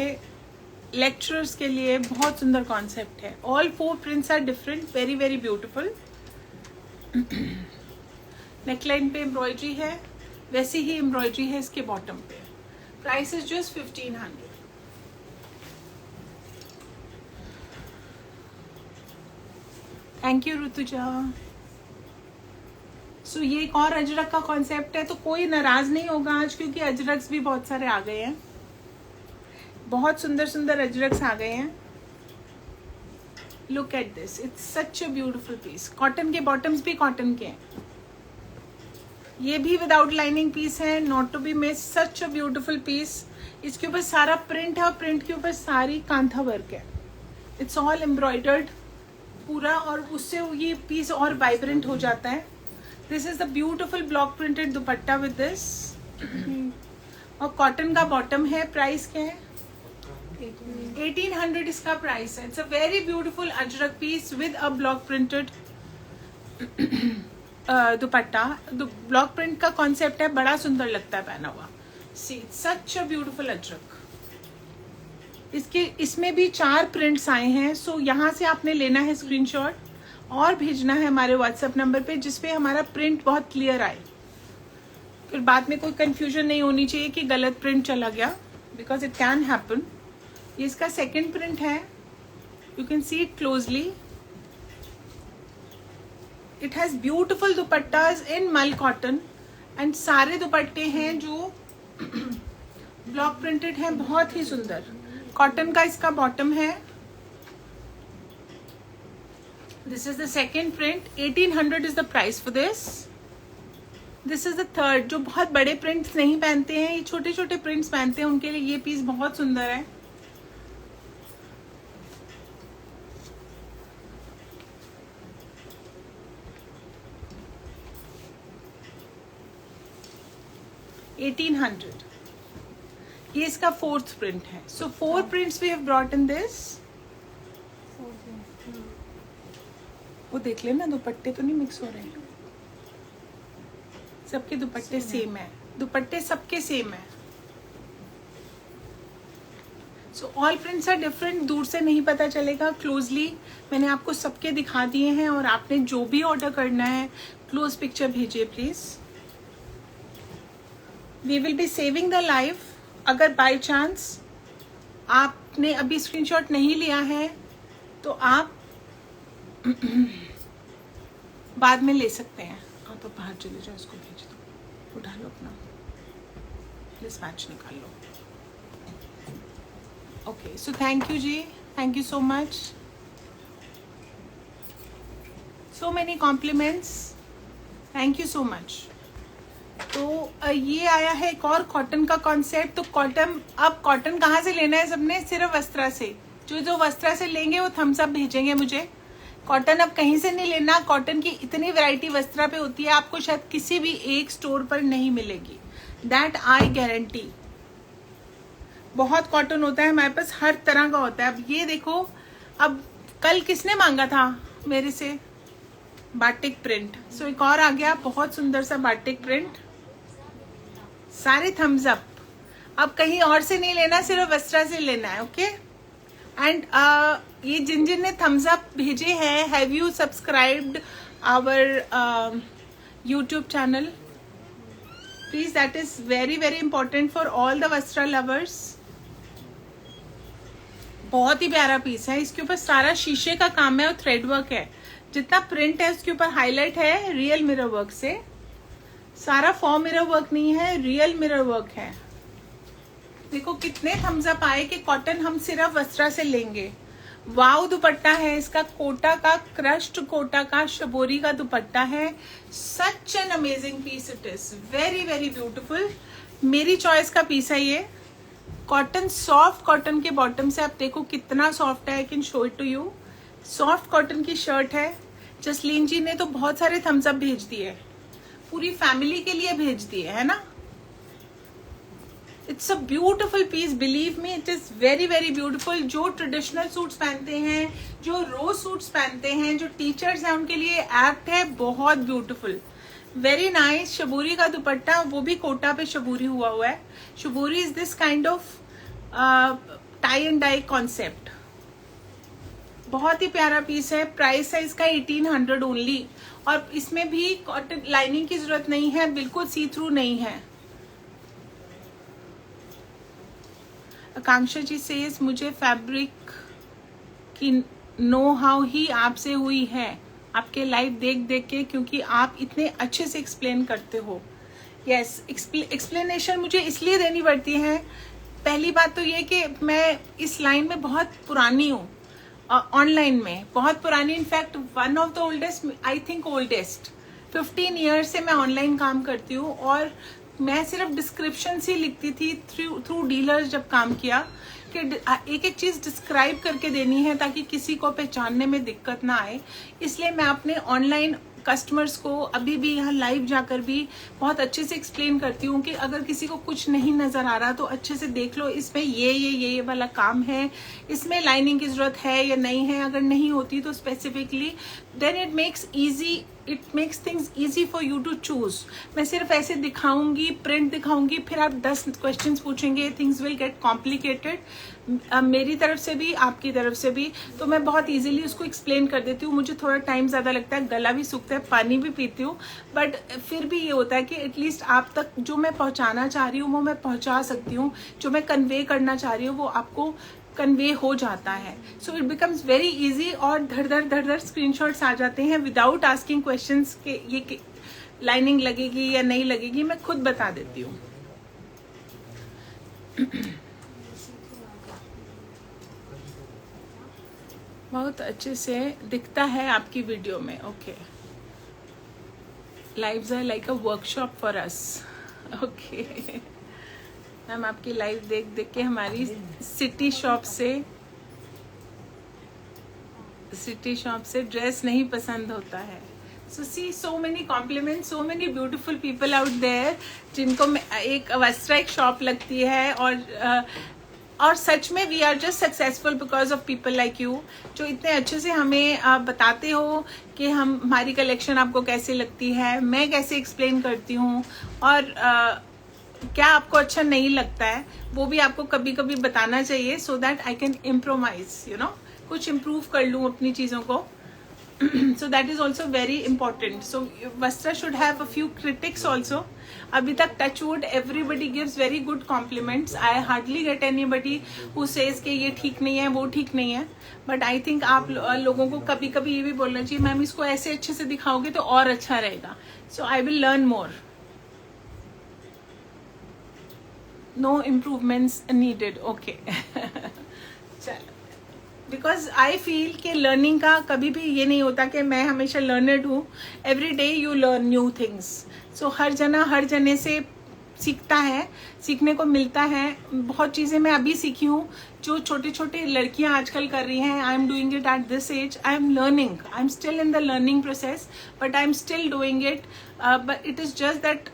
S1: lecturers के लिए बहुत सुंदर concept है. All 4 prints are different, very very beautiful. Neckline पे embroidery है, वैसी ही embroidery है इसके bottom पे. Price is just 1,500. Thank you Rutuja. So ये एक और अजरक का कॉन्सेप्ट है, तो कोई नाराज नहीं होगा आज, क्योंकि अजरक्स भी बहुत सारे आ गए हैं. बहुत सुंदर सुंदर अजरक्स आ गए हैं. Look at this, it's such a beautiful piece. Cotton के बॉटम्स भी कॉटन के हैं. ये भी विदाउट लाइनिंग पीस है, not to be miss. Such a beautiful piece. इसके ऊपर सारा प्रिंट है और प्रिंट के ऊपर सारी कांथा वर्क है. इट्स ऑल एम्ब्रॉयडर्ड पूरा, और उससे ये पीस और वाइब्रेंट हो जाता है. This is the beautiful block printed dupatta with this, और कॉटन का बॉटम है. प्राइस क्या है? 1,800 इसका प्राइस है. It's a very beautiful Ajrak piece with a block printed dupatta. Block print का कॉन्सेप्ट है, बड़ा सुंदर लगता है पहना हुआ. सी सच अ ब्यूटीफुल अजरक. इसमें भी 4 प्रिंट्स आए हैं. सो यहाँ से आपने लेना है स्क्रीनशॉट और भेजना है हमारे व्हाट्सएप नंबर पे, जिसपे हमारा प्रिंट बहुत क्लियर आए. फिर बाद में कोई कंफ्यूजन नहीं होनी चाहिए कि गलत प्रिंट चला गया, बिकॉज इट कैन हैपन. ये इसका सेकेंड प्रिंट है. You can see it closely. It has beautiful दुपट्टास in मल कॉटन, एंड सारे दुपट्टे हैं जो ब्लॉक प्रिंटेड हैं, बहुत ही सुंदर. कॉटन का इसका बॉटम है. This is the second print. 1,800 is the price for this. This is the third. जो बहुत बड़े प्रिंट्स नहीं पहनते हैं, ये छोटे छोटे प्रिंट्स पहनते हैं, उनके लिए ये पीस बहुत सुंदर है. $1,800. ये इसका 4th प्रिंट है. So 4 prints we have brought in this. वो देख लेना, दुपट्टे तो नहीं मिक्स हो रहे हैं. सबके दुपट्टे सेम है. दुपट्टे सबके सेम है. So all prints are different. दूर से नहीं पता चलेगा, क्लोजली मैंने आपको सबके दिखा दिए हैं. और आपने जो भी ऑर्डर करना है, क्लोज पिक्चर भेजिए please. We will be saving the live. अगर बाय चांस आपने अभी स्क्रीनशॉट नहीं लिया है तो आप बाद में ले सकते हैं. आप तो बाहर चले जाओ, इसको भेज दो, उठा लो अपना डिस्पैच निकाल लो. Okay, so thank you ji, thank you so much. So many compliments, thank you so much. तो ये आया है एक और कॉटन का कॉन्सेप्ट. तो कॉटन, अब कॉटन कहाँ से लेना है सबने? सिर्फ वस्त्रा से. जो वस्त्रा से लेंगे वो थम्स अप भेजेंगे मुझे. कॉटन अब कहीं से नहीं लेना. कॉटन की इतनी वैरायटी वस्त्रा पे होती है, आपको शायद किसी भी एक स्टोर पर नहीं मिलेगी. That I guarantee. बहुत कॉटन होता है हमारे पास, हर तरह का होता है। अब ये देखो, अब कल किसने मांगा था मेरे से बाटिक प्रिंट, सो एक और आ गया बहुत सुंदर सा बाटिक प्रिंट, सारे थम्स अप। अब कहीं और से नहीं लेना, सिर्फ वस्त्रा से लेना है, ओके। एंड ये जिन जिन ने थम्स अप भेजे हैं, have you subscribed our YouTube channel please, that is very very important for all the Vastra lovers. बहुत ही प्यारा पीस है, इसके ऊपर सारा शीशे का काम है और थ्रेड वर्क है, जितना प्रिंट है उसके ऊपर हाईलाइट है रियल मिरर वर्क से, सारा फॉर्म मिरर वर्क नहीं है, रियल मिरर वर्क है। देखो कितने थम्स अप आए कि कॉटन हम सिर्फ वस्त्रा से लेंगे। वाव दुपट्टा है इसका, कोटा का, क्रश्ड कोटा का शबोरी का दुपट्टा है। Such an amazing piece it is, very very beautiful. मेरी चॉइस का पीस है ये। कॉटन, सॉफ्ट कॉटन के बॉटम से आप देखो कितना सॉफ्ट है, I can show it to you. Soft cotton की शर्ट है। जसलीन जी ने तो बहुत सारे थम्स अप भेज दिए, पूरी फैमिली के लिए भेज दिए, है ना। It's a beautiful piece, believe me, it is very very beautiful. जो ट्रेडिशनल सूट्स पहनते हैं, जो रोज सूट्स पहनते हैं, जो टीचर्स हैं, उनके लिए एक्ट है बहुत ब्यूटिफुल, वेरी नाइस। शबूरी का दुपट्टा, वो भी कोटा पे शबूरी हुआ है। Shibori is this kind of tie and dye concept, बहुत ही प्यारा पीस है। प्राइस है इसका 1800 ओनली, और इसमें भी कॉटन लाइनिंग की जरूरत नहीं है, बिल्कुल सी थ्रू नहीं है। आकांक्षा जी सेज मुझे फैब्रिक की नो हाउ ही आपसे हुई है, आपके लाइव देख देख के, क्योंकि आप इतने अच्छे से एक्सप्लेन करते हो। यस, एक्सप्लेनेशन मुझे इसलिए देनी पड़ती है। पहली बात तो ये कि मैं इस लाइन में बहुत पुरानी हूँ, ऑनलाइन में बहुत पुरानी, in fact one of the oldest, I think oldest, 15 years से मैं ऑनलाइन काम करती हूँ। और मैं सिर्फ डिस्क्रिप्शन ही लिखती थी थ्रू डीलर्स जब काम किया, कि एक एक चीज डिस्क्राइब करके देनी है ताकि किसी को पहचानने में दिक्कत ना आए। इसलिए मैं अपने ऑनलाइन कस्टमर्स को अभी भी यहाँ लाइव जाकर भी बहुत अच्छे से एक्सप्लेन करती हूँ कि अगर किसी को कुछ नहीं नजर आ रहा तो अच्छे से देख लो, इसमें ये वाला काम है, इसमें लाइनिंग की जरूरत है या नहीं है। अगर नहीं होती तो specifically, then it makes things easy for you to choose. मैं सिर्फ ऐसे दिखाऊंगी, प्रिंट दिखाऊंगी, फिर आप 10 क्वेश्चंस पूछेंगे, थिंग्स विल गेट कॉम्प्लिकेटेड, मेरी तरफ से भी आपकी तरफ से भी। तो मैं बहुत इजीली उसको एक्सप्लेन कर देती हूँ। मुझे थोड़ा टाइम ज़्यादा लगता है, गला भी सूखता है, पानी भी पीती हूँ, बट फिर भी ये होता है कि एटलीस्ट आप तक जो मैं पहुँचाना चाह रही हूँ वो मैं पहुँचा सकती हूँ, जो मैं कन्वे करना चाह रही हूँ वो आपको कन्वे हो जाता है। So it becomes very easy, और धड़ धड़ स्क्रीनशॉट्स आ जाते हैं विदाउट आस्किंग क्वेश्चंस के ये लाइनिंग लगेगी या नहीं लगेगी, मैं खुद बता देती हूँ। बहुत अच्छे से दिखता है आपकी वीडियो में, okay. Lives are like a workshop for us, okay. हम आपकी लाइव देख देख के हमारी सिटी शॉप से ड्रेस नहीं पसंद होता है। So see, so many compliments, so many beautiful people out there जिनको एक वस्त्रा एक शॉप लगती है, और सच में we are just successful because of people like you, जो इतने अच्छे से हमें बताते हो कि हमारी कलेक्शन आपको कैसे लगती है, मैं कैसे एक्सप्लेन करती हूँ, और क्या आपको अच्छा नहीं लगता है वो भी आपको कभी कभी बताना चाहिए, so that I can improvise, you know, कुछ इम्प्रूव कर लूँ अपनी चीज़ों को। So that is also very important. So Vastra should have a few critics also. अभी तक touch wood everybody gives very good compliments. I hardly get anybody who says कि ये ठीक नहीं है, वो ठीक नहीं है. But I think आप लोगों को कभी कभी ये भी बोलना चाहिए, मैम इसको ऐसे अच्छे से दिखाओगे तो और अच्छा रहेगा. So I will learn more. No improvements needed. Okay. चलो. बिकॉज आई फील कि लर्निंग का कभी भी ये नहीं होता कि मैं हमेशा लर्नड हूँ. Every day you learn new things. So हर जना हर जने से सीखता है, सीखने को मिलता है. बहुत चीज़ें मैं अभी सीखी हूँ जो छोटे छोटे लड़कियाँ आजकल कर रही हैं. I am doing it at this age. I am learning. I am still in the learning process, but I am still doing it. But it is just that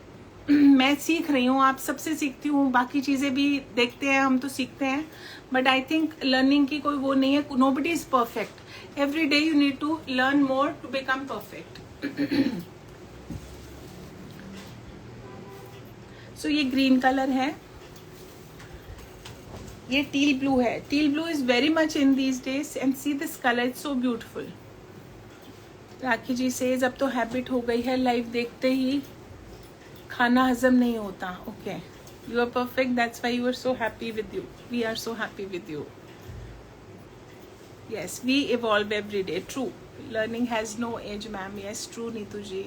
S1: मैं सीख रही हूँ, आप सबसे सीखती हूँ, बाकी चीज़ें भी देखते हैं, हम तो सीखते हैं, बट आई थिंक लर्निंग की कोई वो नहीं है, nobody is perfect, every day you need to learn more to become perfect. So ये ग्रीन कलर है, ये टील ब्लू है, teal blue is very much in these days and see this colour, it's so beautiful. Rakhi ji says अब तो habit हो गई है, live देखते ही खाना हजम नहीं होता। Okay, you are perfect, that's why you are so happy with you, we are so happy with you. Yes, we evolve every day, true, learning has no age ma'am, yes true Neetu ji,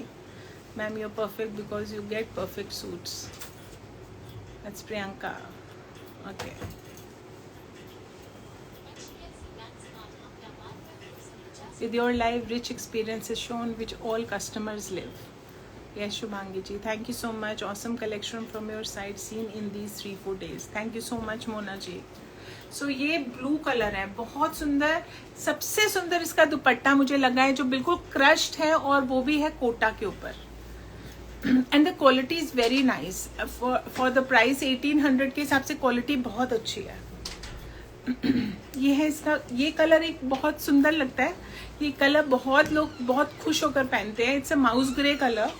S1: ma'am you are perfect because you get perfect suits, that's Priyanka. Okay, with your live rich experiences shown which all customers live. Yes, Shubhangi ji, thank you so much, awesome collection from your side seen in these 3-4 days, thank you so much Mona ji. So ये blue colour है, बहुत सुंदर, सबसे सुंदर इसका दुपट्टा मुझे लगा है जो बिल्कुल क्रश्ड है और वो भी है कोटा के ऊपर, and the quality is very nice for the price 1800 के हिसाब से क्वालिटी बहुत अच्छी है। ये है इसका, ये कलर एक बहुत सुंदर लगता है, ये कलर बहुत लोग बहुत खुश होकर पहनते हैं, it's a mouse grey colour,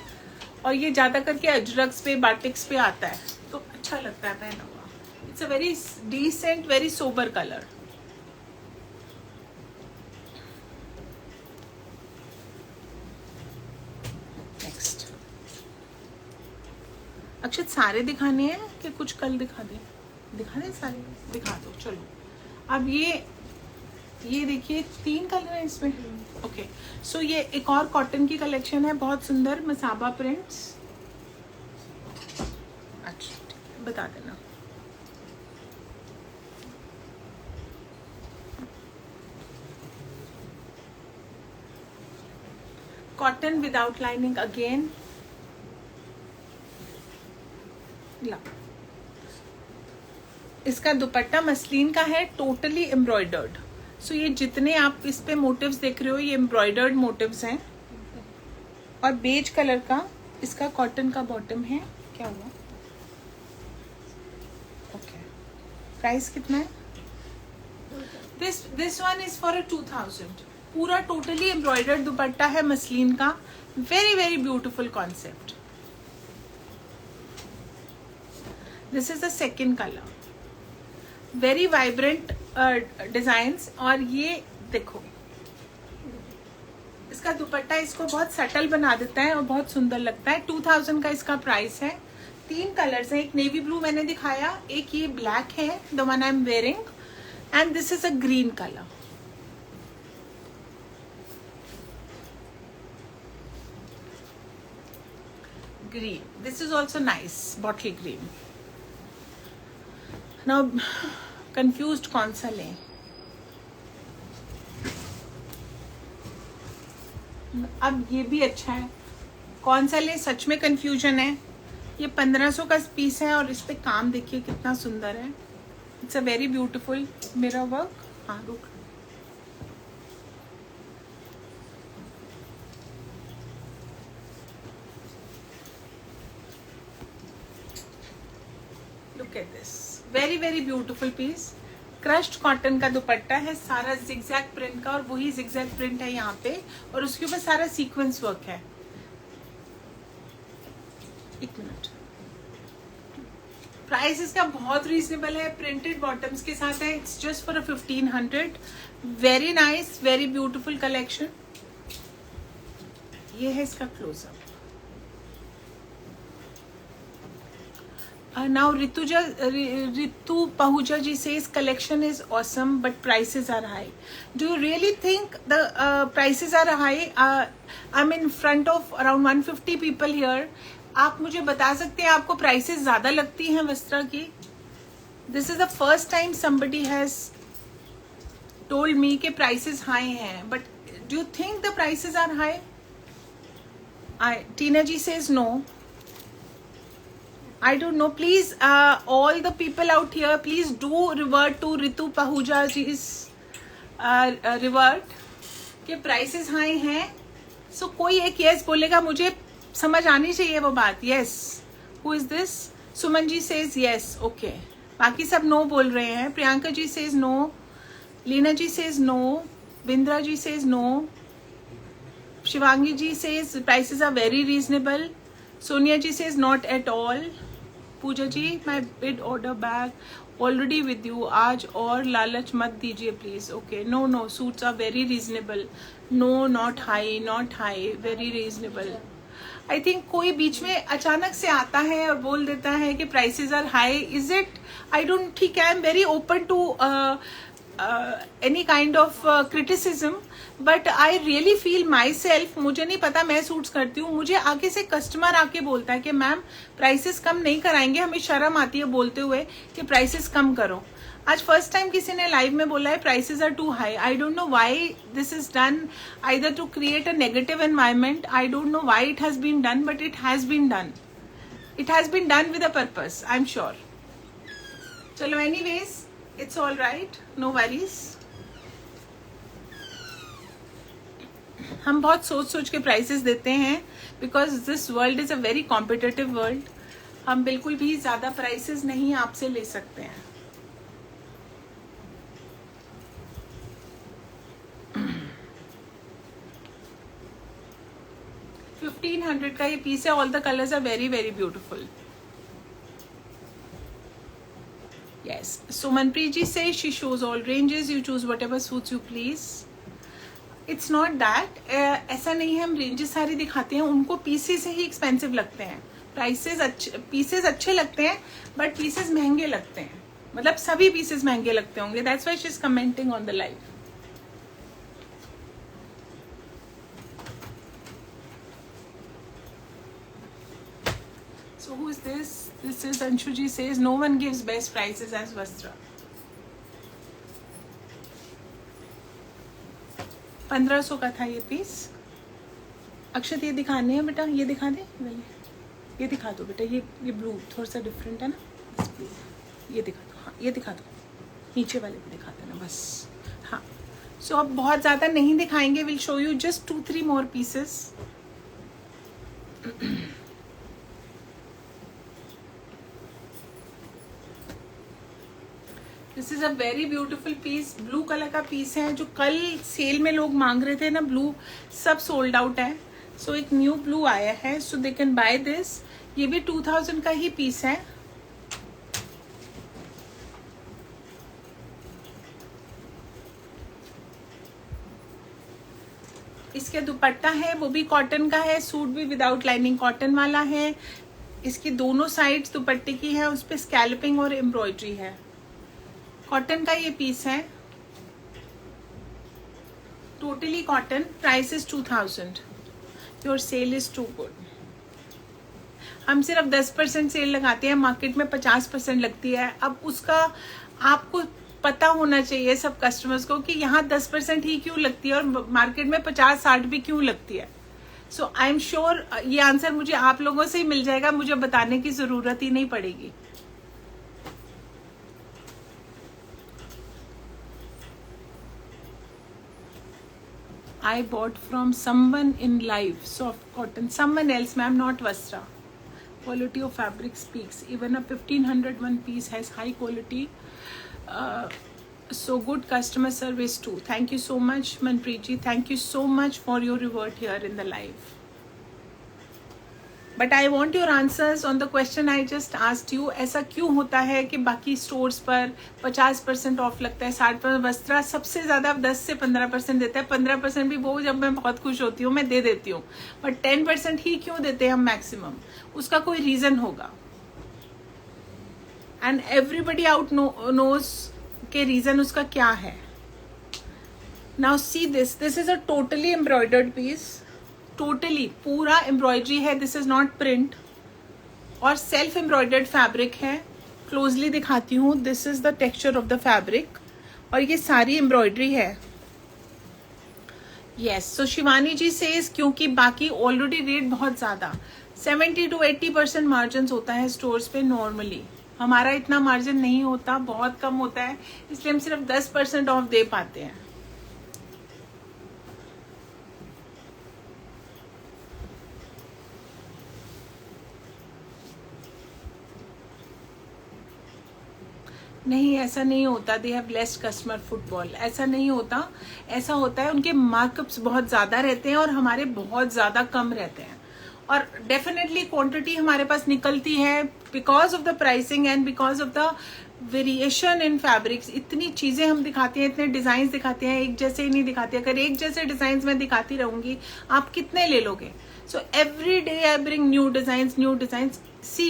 S1: और ये ज्यादा करके अजरक्स पे बाटिक्स पे आता है तो अच्छा लगता है पहना हुआ, it's a very decent very sober colour. Next, Akshat सारे दिखाने हैं कि कुछ कल दिखा दें? दिखा दें सारे, दिखा दो चलो। अब ये देखिए 3 कलर है इसमें। ओके, सो ये एक और कॉटन की कलेक्शन है, बहुत सुंदर मसाबा प्रिंट्स। अच्छा बता देना। कॉटन विदाउट लाइनिंग अगेन, ला इसका दुपट्टा मसलिन का है, टोटली एम्ब्रॉयडर्ड। सो ये जितने आप इस पे मोटिव्स देख रहे हो ये एम्ब्रॉयडर्ड मोटिव्स हैं, और बेज कलर का इसका कॉटन का बॉटम है। क्या हुआ? ओके, प्राइस कितना है? दिस वन इज फॉर 2000, पूरा टोटली एम्ब्रॉयडर्ड दुपट्टा है मसलिन का, very very beautiful concept. This is the second colour, very vibrant designs, और ये देखो इसका दुपट्टा इसको बहुत सटल बना देता है और बहुत सुंदर लगता है। 2000 का इसका प्राइस है। 3 कलर्स हैं, एक नेवी ब्लू मैंने दिखाया, एक ये ब्लैक है the one I am wearing, and this is a green colour. Green, this is also nice, bottle green. Now confused कौन सा लें? अब ये भी अच्छा है, कौन सा लें सच में कंफ्यूजन है। ये 1500 का पीस है और इस पे काम देखिए कितना सुंदर है, it's a very beautiful mirror work. हाँ रुक, look at this, very very beautiful piece. Crushed cotton का दुपट्टा है, सारा जिगजैग प्रिंट का, और वही जिगजैग प्रिंट है यहाँ पे, और उसके ऊपर सारा सीक्वेंस वर्क है। एक मिनट, प्राइस इसका बहुत रीजनेबल है, प्रिंटेड बॉटम्स के साथ है, it's just for 1500। Very nice, very beautiful collection. ये है इसका close up. Now Ritu Pahuja ji says collection is awesome but prices are high. Do you really think the prices are high? I'm in front of around 150 people here. आप मुझे बता सकते हैं आपको prices ज़्यादा लगती हैं वस्त्रा की? This is the first time somebody has told me कि prices high हैं, but do you think the prices are high? Tina ji says no. I don't know. Please, all the people out here, please do revert to Ritu Pahuja ji's revert कि prices high हैं. So कोई एक yes बोलेगा, मुझे समझ आनी चाहिए वो बात. Yes, who is this? Suman ji says yes, okay, बाकी सब नो बोल रहे हैं. Priyanka ji says no, Leena ji says no, Bindra ji says no, Shivangi ji says prices are very reasonable. Sonia ji says not at all. Pooja ji, my bid order back already with you. आज और लालच मत दीजिए please. Okay, no no, suits are very reasonable. No, not high, not high, very reasonable. I think कोई बीच में अचानक से आता है और बोल देता है कि prices are high. Is it? I don't. ठीक है, I'm very open to any kind of criticism. But I really feel my self, मुझे नहीं पता, मैं सूट्स करती हूँ, मुझे आगे से कस्टमर आके बोलता है कि मैम प्राइसेस कम नहीं कराएंगे, हमें शर्म आती है बोलते हुए कि प्राइसेस कम करो. आज फर्स्ट टाइम किसी ने लाइव में बोला है prices are too high. I don't know why this is done, either to create a negative environment. I don't know why it has been done, but it has been done. It has been done with a purpose, I am sure. चलो anyways, it's all right, no worries. हम बहुत सोच सोच के prices देते हैं because this world is a very competitive world. हम बिल्कुल भी ज्यादा प्राइसेस नहीं आपसे ले सकते हैं. $1500 का ये पीस है. All the colours are very very beautiful. Yes, Sumanpreet ji says she shows all ranges, you choose whatever suits you please. It's not that, ऐसा नहीं है हम रेंजेस सारी दिखाते हैं, उनको पीसेस ही एक्सपेंसिव लगते हैं. प्राइसेस अच्छे, पीसेस अच्छे लगते हैं बट पीसेस महंगे लगते हैं. मतलब सभी पीसेस महंगे लगते होंगे. That's why she is commenting on the live. So who is this? This is Anshu ji says no one gives best prices as Vastra. 1500 का था ये पीस. अक्षत ये दिखाने हैं बेटा, ये दिखा दे, ये दिखा दो बेटा. ये ब्लू थोड़ा सा डिफरेंट है ना, ये दिखा दो. हाँ ये दिखा दो, नीचे वाले भी दिखा देना बस. हाँ, सो अब बहुत ज़्यादा नहीं दिखाएंगे. Will show you just 2-3 more pieces. This is a very beautiful piece. Blue colour का पीस है जो कल सेल में लोग मांग रहे थे ना, ब्लू सब सोल्ड आउट है. सो एक न्यू ब्लू आया है, सो दे कैन बाय दिस. ये भी 2000 का ही पीस है. इसके दुपट्टा है वो भी कॉटन का है, सूट भी विदाउट लाइनिंग कॉटन वाला है. इसकी दोनों साइड्स दुपट्टे की है, उस पर स्कैल्पिंग और एम्ब्रॉयडरी है. कॉटन का ये पीस है, totally cotton. Price is 2000. Your sale is too good. हम सिर्फ 10% सेल लगाते हैं, मार्केट में 50% लगती है. अब उसका आपको पता होना चाहिए सब कस्टमर्स को कि यहाँ 10% ही क्यों लगती है और मार्केट में 50-60 भी क्यों लगती है. सो आई एम श्योर ये आंसर मुझे आप लोगों से ही मिल जाएगा, मुझे बताने की जरूरत ही नहीं पड़ेगी. I bought from someone in live, soft cotton. Someone else, ma'am, not Vastra. Quality of fabric speaks. Even a 1500 one piece has high quality. So good customer service too. Thank you so much, Manpreet ji. Thank you so much for your reward here in the live. But I want your answers on the question I just asked you. ऐसा क्यों होता है कि बाकी stores पर 50% of लगता है, 60%? वस्त्रा सबसे ज़्यादा 10 से 15% देता है. 15% भी वो जब मैं बहुत खुश होती हूँ मैं दे देती hूँ, बट 10% ही क्यों देते हैं हम मैक्सिमम? उसका कोई रीज़न होगा. एंड एवरीबडी आउट नोज के रीज़न उसका क्या है. Now see this is a totally embroidered piece. Totally पूरा एम्ब्रॉयडरी है. दिस इज नॉट प्रिंट और सेल्फ एम्ब्रॉयडर्ड फैब्रिक है. क्लोजली दिखाती हूँ. This is the texture of the fabric और ये सारी एम्ब्रॉयडरी है. Yes, so Shivani ji says क्योंकि बाकी ऑलरेडी रेट बहुत ज़्यादा 70 to 80% मार्जिन होता है स्टोर्स पे नॉर्मली. हमारा इतना मार्जिन नहीं होता, बहुत कम होता है, इसलिए हम सिर्फ 10% ऑफ दे पाते हैं. नहीं, ऐसा नहीं होता। They have less customer football, ऐसा नहीं होता। ऐसा होता है उनके मार्कअप्स बहुत ज़्यादा रहते हैं और हमारे बहुत ज़्यादा कम रहते हैं। और डेफिनेटली क्वांटिटी हमारे पास निकलती है because of the pricing and because of the variation in fabrics. इतनी चीज़ें हम दिखाते हैं, इतने डिज़ाइंस दिखाते हैं, एक जैसे ही नहीं दिखाते। अगर एक जैसे डिज़ाइंस मैं दिखाती रहूँगी, आप कितने ले लोगे? So every day I bring new designs. See,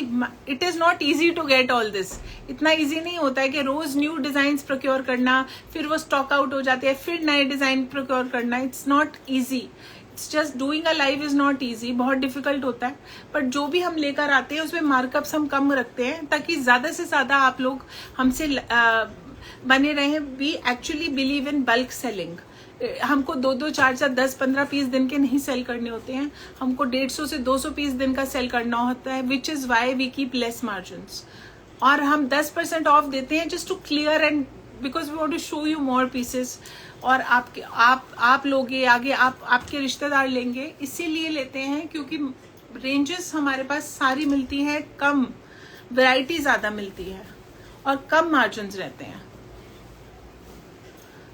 S1: it is not easy to get all this. इतना ईजी नहीं होता है कि रोज़ न्यू डिज़ाइंस प्रोक्योर करना, फिर वो स्टॉक आउट हो जाते हैं, फिर नए डिज़ाइन प्रोक्योर करना। It's not easy. It's just doing a live is not easy, बहुत डिफिकल्ट होता है। बट जो भी हम लेकर आते हैं उसमें मार्कअप्स हम कम रखते हैं ताकि ज़्यादा से ज़्यादा आप लोग हमसे बने रहें। We actually believe in bulk selling. हमको 2-2, 4-4, 10-15 पीस दिन के नहीं सेल करने होते हैं। हमको 150 से 200 पीस दिन का सेल करना होता है, which is why we keep less margins. और हम 10% ऑफ देते हैं just to clear and because we want to show you more pieces. और आप लोगे आगे, आपके रिश्तेदार लेंगे, इसीलिए लेते हैं क्योंकि रेंजेस हमारे पास सारी मिलती हैं, कम वैरायटी ज़्यादा मिलती है और कम मार्जिन्स रहते हैं।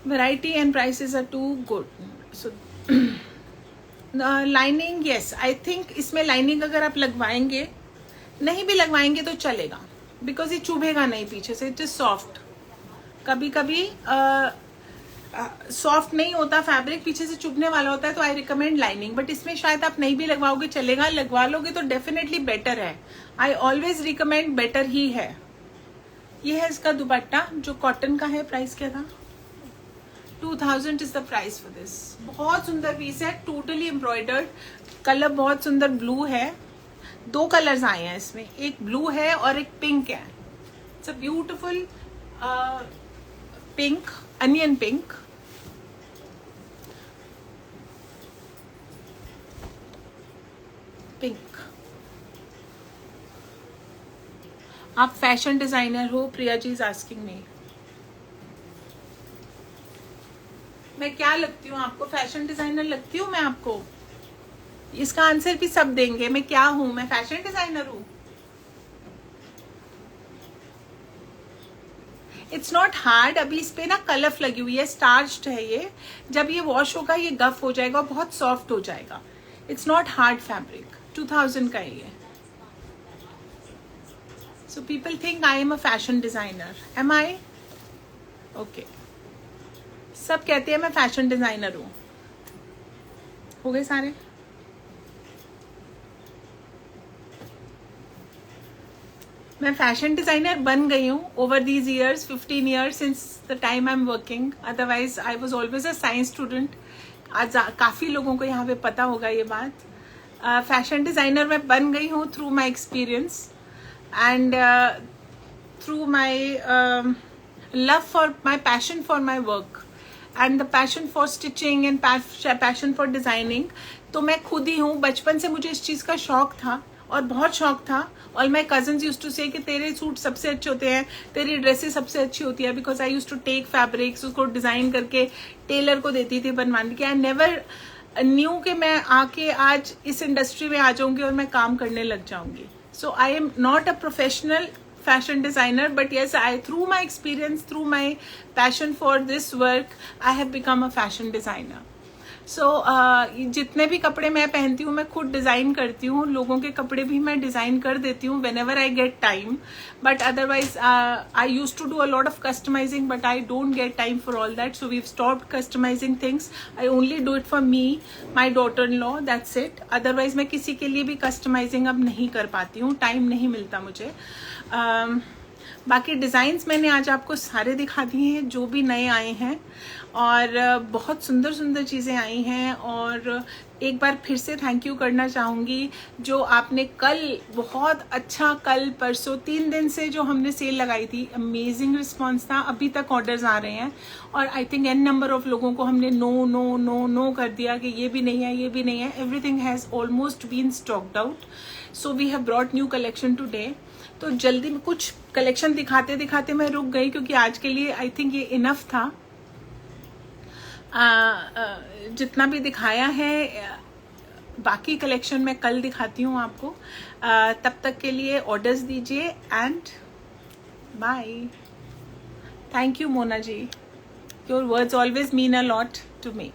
S1: Variety and prices are too good. So lining, yes, I think इसमें लाइनिंग अगर आप लगवाएंगे, नहीं भी लगवाएंगे तो चलेगा बिकॉज ये चुभेगा नहीं पीछे से। It is soft. कभी कभी सॉफ्ट नहीं होता फैब्रिक, पीछे से चुभने वाला होता है, तो आई रिकमेंड लाइनिंग। बट इसमें शायद आप नहीं भी लगवाओगे चलेगा, लगवा लोगे तो डेफिनेटली बेटर है। आई ऑलवेज रिकमेंड बेटर ही है। ये है इसका दुपट्टा जो कॉटन का है। प्राइस क्या था? 2000 is the price for this. बहुत सुंदर पीस है, टोटली एम्ब्रॉयडर्ड। कलर बहुत सुंदर ब्लू है। 2 कलर्स आए हैं इसमें, एक ब्लू है और एक पिंक है। It's a beautiful pink, onion pink. Pink. आप फैशन डिजाइनर हो? Priya ji is asking me. मैं क्या लगती हूँ आपको? फैशन डिजाइनर लगती हूँ मैं आपको? इसका आंसर भी सब देंगे। मैं क्या हूं? मैं फैशन डिजाइनर हूं। It's not hard. अभी इस पे ना कलफ लगी हुई है, स्टार्च्ड है ये। जब ये वॉश होगा ये गफ हो जाएगा, बहुत सॉफ्ट हो जाएगा। It's not hard fabric. 2000 का है ये। So people think I am a fashion designer. Am I? Okay, सब कहते हैं मैं फैशन डिजाइनर हूं। हो गए सारे? मैं फैशन डिजाइनर बन गई हूँ over these years, 15 years since the time I am working. Otherwise I was always a science student. आज काफ़ी लोगों को यहाँ पे पता होगा ये बात। फैशन डिजाइनर मैं बन गई हूँ through my experience and through my love for my passion for my work and the passion for stitching and passion for designing. तो मैं खुद ही हूँ। बचपन से मुझे इस चीज़ का शौक था और बहुत शौक था। और माई कजन्स यूज टू से कि तेरे सूट सबसे अच्छे होते हैं, तेरी ड्रेसेस सबसे अच्छी होती है, because I use to take fabrics, उसको डिजाइन करके टेलर को देती थी बनवाने के। आई नेवर न्यू कि मैं आके आज इस इंडस्ट्री में आ जाऊंगी और मैं काम करने लग जाऊंगी। So I am not a professional fashion designer, but yes, through my experience, through my passion for this work, I have become a fashion designer. So जितने भी कपड़े मैं पहनती हूँ मैं खुद डिज़ाइन करती हूँ। लोगों के कपड़े भी मैं डिज़ाइन कर देती हूँ whenever I get time, but otherwise I used to do a lot of customizing, but I don't get time for all that, so we've stopped customizing things. I only do it for me, my daughter-in-law, that's it. Otherwise मैं किसी के लिए भी customizing अब नहीं कर पाती हूँ, टाइम नहीं मिलता मुझे। बाकी डिज़ाइंस मैंने आज आपको सारे दिखा दिए हैं जो भी नए आए हैं, और बहुत सुंदर सुंदर चीज़ें आई हैं। और एक बार फिर से थैंक यू करना चाहूँगी जो आपने कल, बहुत अच्छा, कल परसों 3 दिन से जो हमने सेल लगाई थी, अमेजिंग रिस्पॉन्स था। अभी तक ऑर्डर्स आ रहे हैं और I think n number of लोगों को हमने नो नो नो नो कर दिया कि ये भी नहीं है, ये भी नहीं है। Everything has almost been stocked out, so we have brought new collection today. तो जल्दी में कुछ कलेक्शन दिखाते दिखाते मैं रुक गई क्योंकि आज के लिए आई थिंक ये इनफ था। जितना भी दिखाया है, बाकी कलेक्शन मैं कल दिखाती हूँ आपको। तब तक के लिए ऑर्डर्स दीजिए and bye. Thank you, Mona ji. Your words always mean a lot to me.